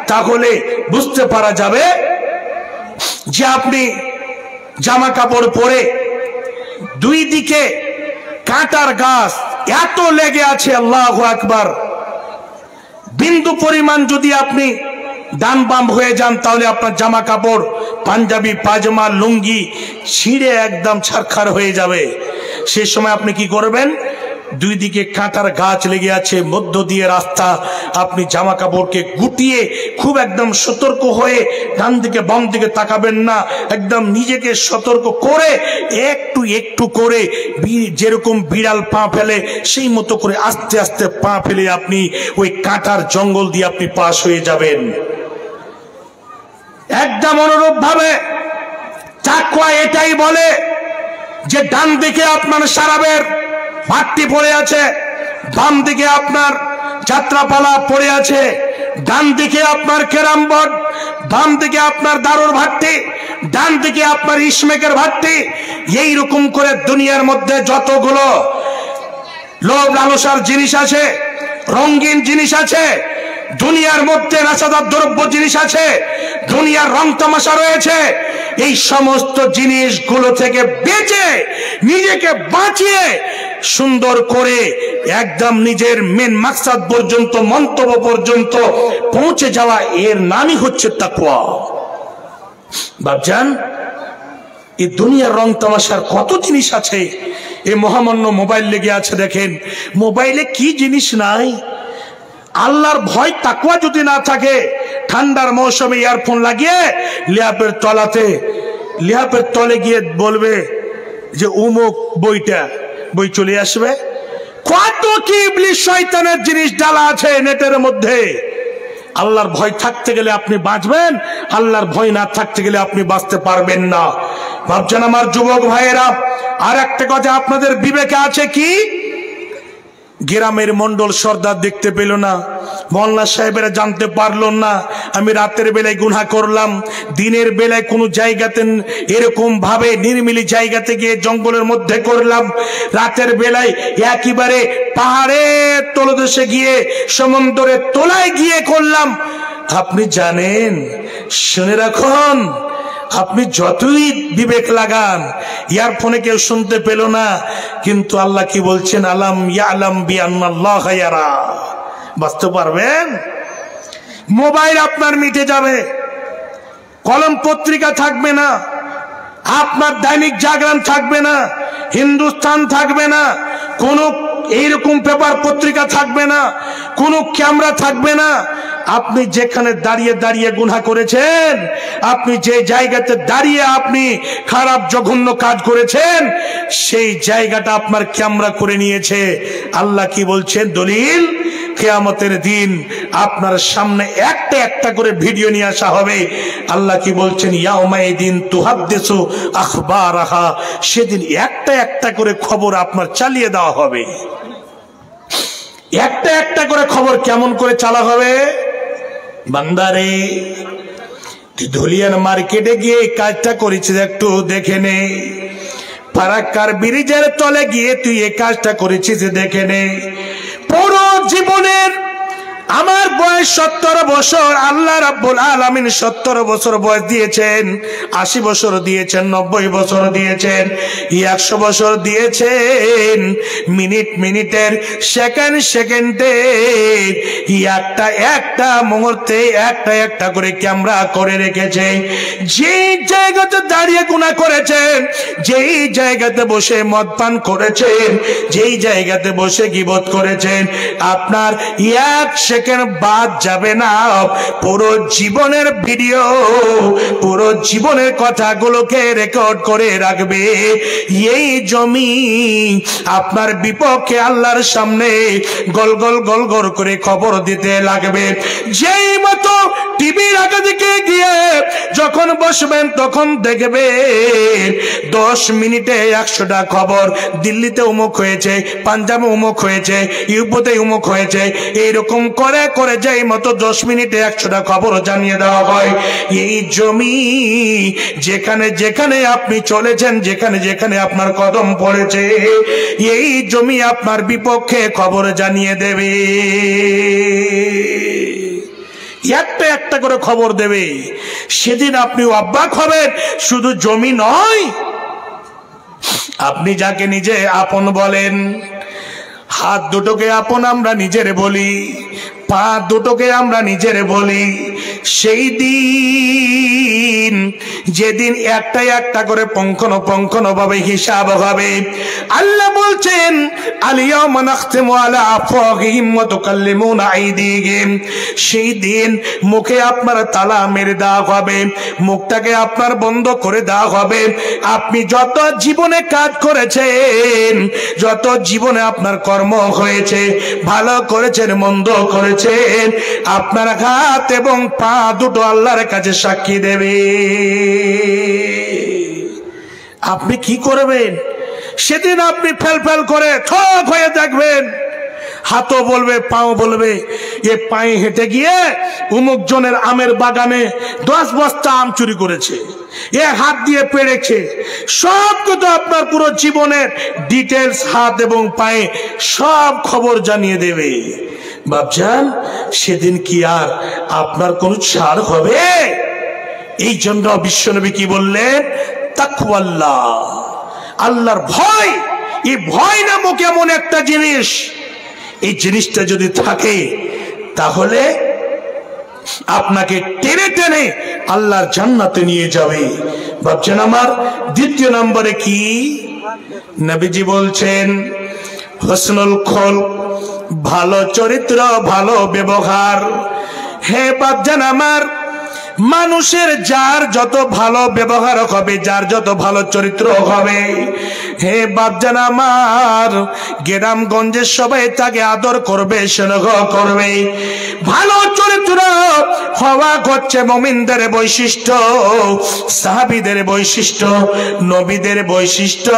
তাহলে বুঝতে পারা যাবে যে আপনি জামা কাপড় পরে দুই দিকে কাঁটার গাছ এত লেগে আছে, আল্লাহু আকবার, বিন্দু পরিমাণ যদি আপনি ডান বাম হয়ে যান তাহলে আপনার জামা কাপড়, পাঞ্জাবি, পায়জামা, লুঙ্গি ছিঁড়ে একদম ছারখার হয়ে যাবে। সেই সময় আপনি কি করবেন? দুই দিকে কাঁটার গাছ লেগে আছে, মধ্য দিয়ে রাস্তা, আপনি জামা কাপড়কে গুটিয়ে খুব একদম সতর্ক হয়ে ডান দিকে বাম দিকে তাকাবেন না, একদম নিজেকে সতর্ক করে একটু একটু করে যেরকম বিড়াল পা ফেলে সেই মতো করে আস্তে আস্তে পা ফেলে আপনি ওই কাঁটার জঙ্গল দিয়ে আপনি পাশ হয়ে যাবেন। একদম অনুরূপ ভাবে তাকওয়া এটাই বলে যে ডান দিকে আপনার সারাবের ভাট্টি পড়ে আছে, বাম দিকে আপনার যাত্রাপালা পড়ে আছে, ডান দিকে আপনার ক্যারাম বোর্ড, বাম দিকে আপনার দারুর ভাট্টি, ডান দিকে আপনার ইসমেকের ভাট্টি। এইরকম করে দুনিয়ার মধ্যে যতগুলো লোভ লালসার জিনিস আছে, রঙিন জিনিস আছে, দুনিয়ার মধ্যে নেশাদার দ্রব্য জিনিস আছে, দুনিয়ার রং তামাশা রয়েছে, এই সমস্ত জিনিসগুলো থেকে বেঁচে নিজেকে বাঁচিয়ে সুন্দর করে একদম নিজের মেন মাকসাদ পর্যন্ত, মন্তব্য পর্যন্ত পৌঁছে যাওয়া, এর নামই হচ্ছে তাকওয়া। বাপজান, এই দুনিয়ার রং তামাশার কত জিনিস আছে। এই মহামান্য মোবাইল লেগে আছে, দেখেন মোবাইলে কি জিনিস নাই। আল্লাহর ভয় তাকওয়া যদি না থাকে, ঠান্ডার মৌসুমে ইয়ারফোন লাগিয়ে ল্যাপের তলে গিয়ে বলবে যে উমুক বই চলে আসবে। কত কি ইবলিস শয়তানের জিনিস ডালা আছে নেটের মধ্যে। আল্লাহর ভয় থাকতে গেলে আপনি বাঁচবেন, আল্লাহর ভয় না থাকতে গেলে আপনি বাঁচতে পারবেন না। ভাবছেন আমার যুবক ভাইয়েরা, আর একটা কথা আপনাদের বিবেকে আছে কি? গ্রামের মন্ডল সর্দার দেখতে পেল না, মোল্লা সাহেবেরা জানতে পারল না, আমি রাতের বেলায় গুনাহ করলাম, দিনের বেলায় কোনো জায়গাতে এরকম ভাবে নির্মিলি জায়গাতে গিয়ে জঙ্গলের মধ্যে করলাম, রাতের বেলায় একেবারে পাহাড়ের তলদেশে গিয়ে সমুদ্রের তলায় গিয়ে করলাম। আপনি জানেন, শুনে রাখুন, আপনি যতই বিবেক লাগান, ইয়ারফোনে কেউ শুনতে পেল না, কিন্তু আল্লাহ কি বলছেন? আলাম ইয়ালাম বিআন্নাল্লাহ ইয়ারা। বাঁচতে পারবেন? মোবাইল আপনার মিটে যাবে, কলম পত্রিকা থাকবে না, আপনার দৈনিক জাগরণ থাকবে না, হিন্দুস্তান থাকবে না, কোনো এইরকম পেপার পত্রিকা থাকবে না, কোনো ক্যামেরা থাকবে না। আপনি যেখানে দাঁড়িয়ে দাঁড়িয়ে গুনাহ করেছেন, আপনি যে জায়গাতে দাঁড়িয়ে আপনি খারাপ জঘন্য কাজ করেছেন, সেই জায়গাটা আপনার ক্যামেরা করে নিয়েছে। আল্লাহ কি বলছেন? দলিল, কিয়ামতের দিন আপনার সামনে একটা একটা করে ভিডিও নিয়ে আসা হবে। আল্লাহ কি বলছেন? ইয়াউমাইদিন তুহাদ্দিসু আখবারাহা, সেদিন একটা একটা করে খবর আপনার চালিয়ে দেওয়া হবে। একটা একটা করে খবর কেমন করে চালা হবে? বান্দারে, তুই ধুলিয়ান মার্কেটে গিয়ে এই কাজটা করেছিস, একটু দেখে নে। ফারাক্কার ব্রিজের তলে গিয়ে তুই এই কাজটা করেছিস, দেখে নে। পুরো জীবনের আমার বয়স 70 বছর, আল্লাহ রাব্বুল আলামিন 70 বছর বয়স দিয়েছেন, 80 বছর দিয়েছেন, 90 বছর দিয়েছেন, 100 বছর দিয়েছেন। মিনিট মিনিটের, সেকেন্ড সেকেন্ডে, একটা একটা মুহূর্তে একটা একটা করে ক্যামেরা করে রেখেছে। যেই জায়গাতে দাঁড়িয়ে গুনাহ করেছেন, যেই জায়গাতে বসে মদ পান করেছেন, যেই জায়গাতে বসে গীবত করেছেন, আপনার এক সেকেন্ড বাদ যাবে না। পুরো জীবনের ভিডিও, পুরো জীবনের কথাগুলোকে রেকর্ড করে রাখবে। এই জমি আপনার বিপক্ষে আল্লাহর সামনে গল গল গল গল করে খবর দিতে লাগবে। যেই মতো টিভির আগে দিকে গিয়ে যখন বসবেন তখন দেখবেন 10 মিনিটে 100টা খবর। দিল্লিতে উমুক হয়েছে, পাঞ্জাবে উমুক হয়েছে, ইউপিতে উমুক হয়েছে, এইরকম করে করে যেই মতো 10 মিনিটে 100টা খবর জানিয়ে দেওয়া হয়। এই জমি যেখানে যেখানে আপনি চলেছেন, যেখানে যেখানে আপনার কদম পড়েছে, এই জমি আপনার বিপক্ষে খবর জানিয়ে দেবে। একটা একটা করে খবর দেবে। সেদিন আপনি অবাক হবেন। শুধু জমি নয়, আপনি যাকে নিজে আপন বলেন, হাত দুটোকে আপন আমরা নিজের বলি, পা দুটোকে আমরা নিজের বলি, সেই দিন যেদিন একটা একটা করে পঙ্খানুপুঙ্খান ভাবে হিসাব হবে। আল্লাহ বলছেন, আল-ইয়াওমা নাখতিমু আলা আফওয়াহিহিম ওয়া তুকাল্লিমুনা আইদিহিম। সেই দিন মুখে আপনার তালা মেরে দেওয়া হবে, মুখটাকে আপনার বন্ধ করে দেওয়া হবে। আপনি যত জীবনে কাজ করেছেন, যত জীবনে আপনার কর্ম হয়েছে, ভালো করেছেন মন্দ করেছেন, আপনার হাত এবং পা দুটো আল্লাহর কাছে সাক্ষী দেবে। আপনি কি করবেন সেদিন? আপনি ফেল ফেল করে থক হয়ে দেখবেন। হাতও বলবে, পাও বলবে, এ পায়ে হেঁটে গিয়ে উমুক জনের আমের বাগানে 10 বস্তা আম চুরি করেছে, এ হাত দিয়ে পেরেছে। সব কথা আপনার পুরো জীবনের ডিটেলস হাত এবং পায়ে সব খবর জানিয়ে দেবে। বাপজান, সেদিন কি আর আপনার কোন ছাড় হবে? এই জন্য বিশ্বনবী কি বললেন? তাকওয়াল্লাহ, আল্লাহর ভয়। এই ভয় নামক এমন একটা জিনিস, এই জিনিসটা যদি থাকে তাহলে আপনাকে টেনে টেনে আল্লাহর জান্নাতে নিয়ে যাবে। ভাবছেন আমার দ্বিতীয় নম্বরে কি? নবীজি বলছেন হুসনুল খুলক, ভালো চরিত্র, ভালো ব্যবহার। হে বাপজান আমার, মানুষের যার যত ভালো ব্যবহার হবে, যার যত ভালো চরিত্র হবে, হে বাপজান আমার, গ্রামগঞ্জের সবাই তাকে আদর করবে, স্নেহ করবে। ভালো চরিত্র হওয়া হচ্ছে মুমিনদের বৈশিষ্ট্য, সাহাবীদের বৈশিষ্ট্য, নবীদের বৈশিষ্ট্য।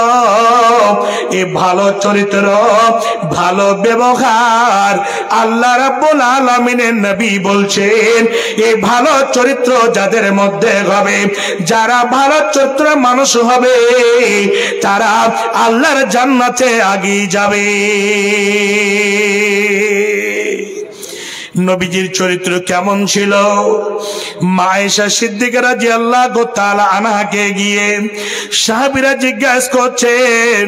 এই ভালো চরিত্র, ভালো ব্যবহার, আল্লাহ রাব্বুল আলামিনের নবী বলছেন, এই ভালো চরিত্র যাদের মধ্যে হবে, যারা ভালো চরিত্র মানুষ হবে, তারা আল্লাহর জান্নাতে আগিয়ে যাবে। নবীজির চরিত্র কেমন ছিল? মা আয়েশা সিদ্দিকা রাদিয়াল্লাহু তাআলা আনহাকে গিয়ে সাহাবীরা জিজ্ঞাসা করছেন,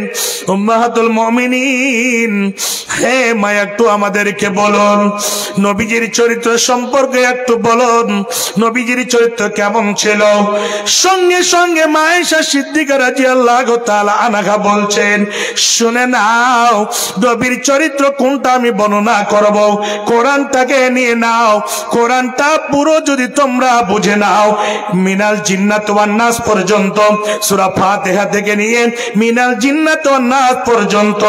উম্মাহাতুল মুমিনিন, হে মা, একটু আমাদেরকে বলুন, নবীজির চরিত্র সম্পর্কে একটু বলুন, নবীজির চরিত্র কেমন ছিল? সঙ্গে সঙ্গে মা আয়েশা সিদ্দিকা রাদিয়াল্লাহু তাআলা আনহা বলছেন, শুনে নাও, নবীর চরিত্র কোনটা আমি বর্ণনা করব, কোরআনটাকে নিয়ে নাও। কোরআনটা পুরো যদি তোমরা বুঝে নাও, মিনাল জিন্নাত ওয়ান নাস পর্যন্ত, সূরা ফাতিহা থেকে নিয়ে মিনাল জিন্নাত ওয়ান নাস পর্যন্ত,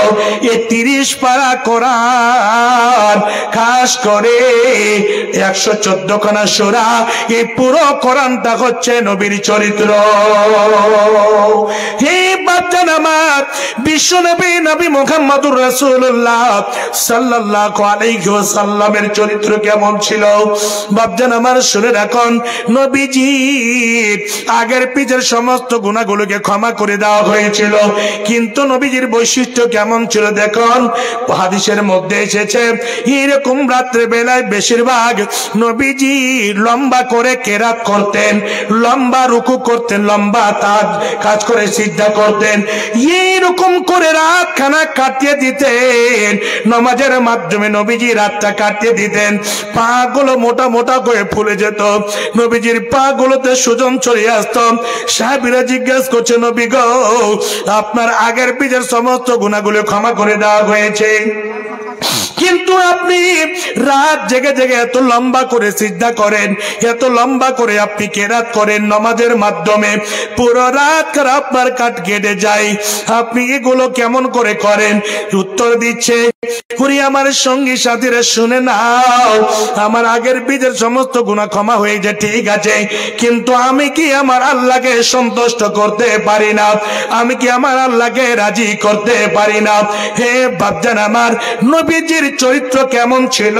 এই 30 পারা কোরআন, খাস করে 114 খানা সূরা, এই পুরো কোরআনটা হচ্ছে নবীর চরিত্র। হে বাচ্চান আমার, বিশ্বনবী নবী মুহাম্মদুর রাসূলুল্লাহ সাল্লাল্লাহু আলাইহি ওয়াসাল্লামের চরিত্র চরিত্র কেমন ছিল বাপজান আমার শুনে রাখুন নবীজি আগের পিছের সমস্ত গুনাহগুলোকে ক্ষমা করে দেওয়া হয়েছিল কিন্তু নবীজির বৈশিষ্ট্য কেমন ছিল দেখুন হাদিসের মধ্যে এসেছে এরকম রাত্রে বেলায় বেশিরভাগ নবীজি লম্বা করে কেরাত করতেন লম্বা রুকু করতেন লম্বা তাজ কাজ করে সিজদা করতেন এইরকম করে রাত খানা কাটিয়ে দিতেন নামাজের মাধ্যমে নবীজি রাতটা কাটিয়ে দিতেন পা গুলো মোটা মোটা করে ফুলে যেত নবীজির পা গুলোতে সুজন চলে আসতো সাহাবীরা জিজ্ঞাসা করছে নবী গো আপনার আগের পিছের সমস্ত গুনাহগুলো ক্ষমা করে দেওয়া হয়েছে কিন্তু আপনি রাত জেগে জেগে এত লম্বা করে সিজদা করেন এত লম্বা করে আপনি কেরাত করেন নামাজের মাধ্যমে পুরো রাত করে আপনার কাট কেটে যায় আপনি এগুলো কেমন করে করেন উত্তর দিচ্ছে পুরি আমার সঙ্গী সাথীরা শুনে নাও আমার আগের পিছের সমস্ত গুনাহ ক্ষমা হয়ে যায় ঠিক আছে কিন্তু আমি কি আমার আল্লাহকে সন্তুষ্ট করতে পারি না আমি কি আমার আল্লাহকে রাজি করতে পারি না হে বাপজান আমার নবীজির চরিত্র কেমন ছিল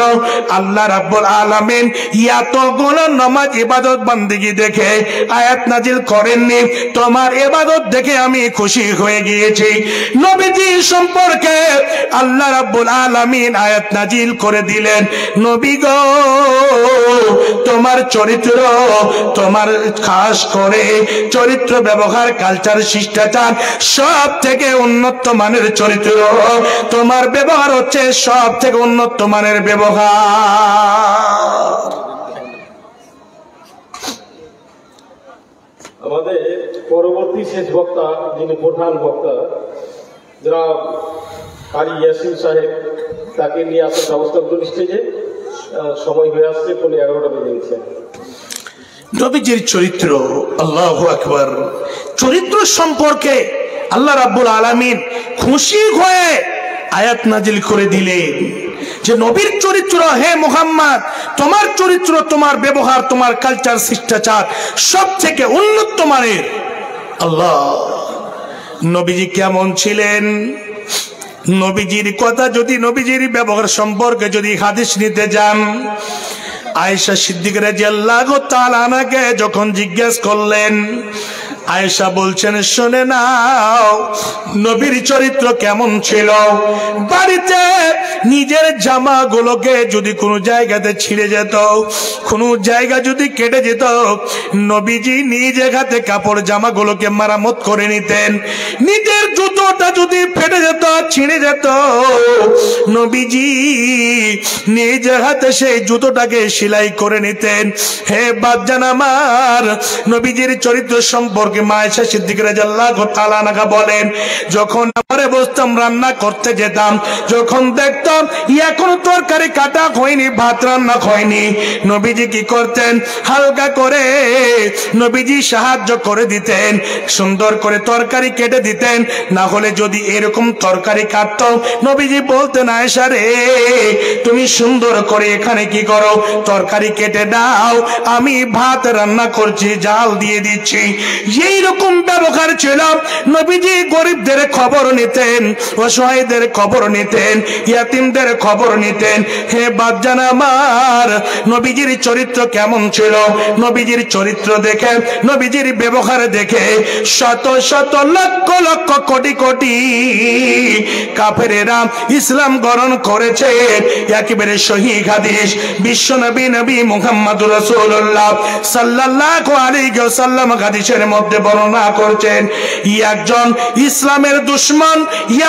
আল্লাহ রাব্বুল আলামিন এতগুলো নামাজ ইবাদত বান্দিগি দেখে আয়াত নাজিল করেননি তোমার ইবাদত দেখে আমি খুশি হয়ে গিয়েছি নবীজি সম্পর্কে আল্লাহ রাব্বুল আলামিন আয়াত নাজিল করে দিলেন নবী গো তোমার চরিত্র তোমার খাস করে চরিত্র ব্যবহার কালচার শিষ্টাচার সব থেকে উন্নত মানের চরিত্র তোমার ব্যবহার হচ্ছে সব থেকে উন্নত মানের ব্যবহার আমাদের পরবর্তী শেষ বক্তা যিনি প্রধান বক্তা যারা কারি ইয়াসিন সাহেব তাকে নিয়ে আসার ব্যবস্থা করুন স্টেজে সময় হয়ে আসছে 11টা বেজে গেছে নবীজির চরিত্র আল্লাহু আকবার চরিত্র সম্পর্কে আল্লাহ রাব্বুল আলামিন খুশি হয়ে আয়াত নাজিল করে দিলেন যে নবীর চরিত্র হে মুহাম্মদ তোমার চরিত্র তোমার ব্যবহার তোমার কালচার শিষ্টাচার সব থেকে উন্নত মানের আল্লাহ নবীজি কেমন ছিলেন নবীজির কথা যদি নবীজির ব্যবহার সম্পর্কে যদি হাদিস নিতে যান আয়েশা সিদ্দিকা রাদিয়াল্লাহু তাআলা আনহাকে যখন জিজ্ঞেস করলেন আয়েশা বলছেন শুনে নাও নবীর চরিত্র কেমন ছিল বাড়িতে নিজের জামাগুলোকে যদি কোনো জায়গাতে ছিঁড়ে যেত কোনো জায়গা যদি কেটে যেত নবীজি নিজে হাতে কাপড় জামাগুলোকে মেরামত করে নিতেন নিজের জুতোটা যদি ফেটে যেত ছিঁড়ে যেত নবীজি নিজে হাতে সেই জুতোটাকে সেলাই করে নিতেন হে বাপজান আমার নবীজির চরিত্র সম্পর্কে মা আয়েশা সিদ্দিকা রাদিয়াল্লাহু তাআলা আনহা বলেন যখন আমরা বসতাম রান্না করতে যেতাম যখন দেখতাম এখনো তরকারি কাটা হয়নি ভাত রান্না হয়নি নবীজি কি করতেন হালকা করে নবীজি সাহায্য করে দিতেন সুন্দর করে তরকারি কেটে দিতেন না হলে যদি এরকম তরকারি কাটতো নবীজি বলতেন আয়েশা রে তুমি সুন্দর করে এখানে কি করো তরকারি কেটে দাও আমি ভাত রান্না করছি জাল দিয়ে দিচ্ছি এইরকম ব্যবহার ছিল নবীজি গরিবদের খবর নিতেন অসহায়দের খবর নিতেন ইয়াতিমদের খবর নিতেন হে বাপজান আমার নবীজির চরিত্র কেমন ছিল নবীজির চরিত্র দেখে নবীজির ব্যবহার দেখে শত শত লক্ষ লক্ষ কোটি কোটি কাফেরেরা ইসলাম গ্রহণ করেছে একেবারে সহিহ হাদিস বিশ্ব নবী নবী মুহাম্মদুর রাসূলুল্লাহ সাল্লাল্লাহু আলাইহি ওয়াসাল্লাম হাদিসের মধ্যে বর্ণনা করছেন একজন ইসলামের দুশমন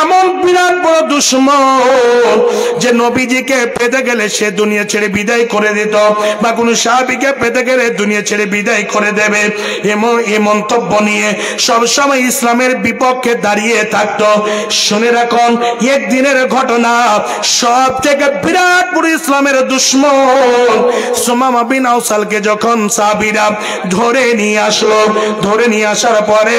এমন বিরাট বড় দুশমন যে নবীজিকে পেতে গেলে সে দুনিয়া ছেড়ে বিদায় করে দিত বা কোন সাহাবীকে পেতে গেলে দুনিয়া ছেড়ে বিদায় করে দেবে এই মন্তব্য নিয়ে সব সময় ইসলামের বিপক্ষে দাঁড়িয়ে থাকতো শুনে রাখুন একদিনের ঘটনা সব থেকে বিরাট বড় ইসলামের দুশমন সুমামা বিন আউসালকে যখন সাহাবীরা ধরে নিয়ে আসলো ধরে নিয়ে আসার পরে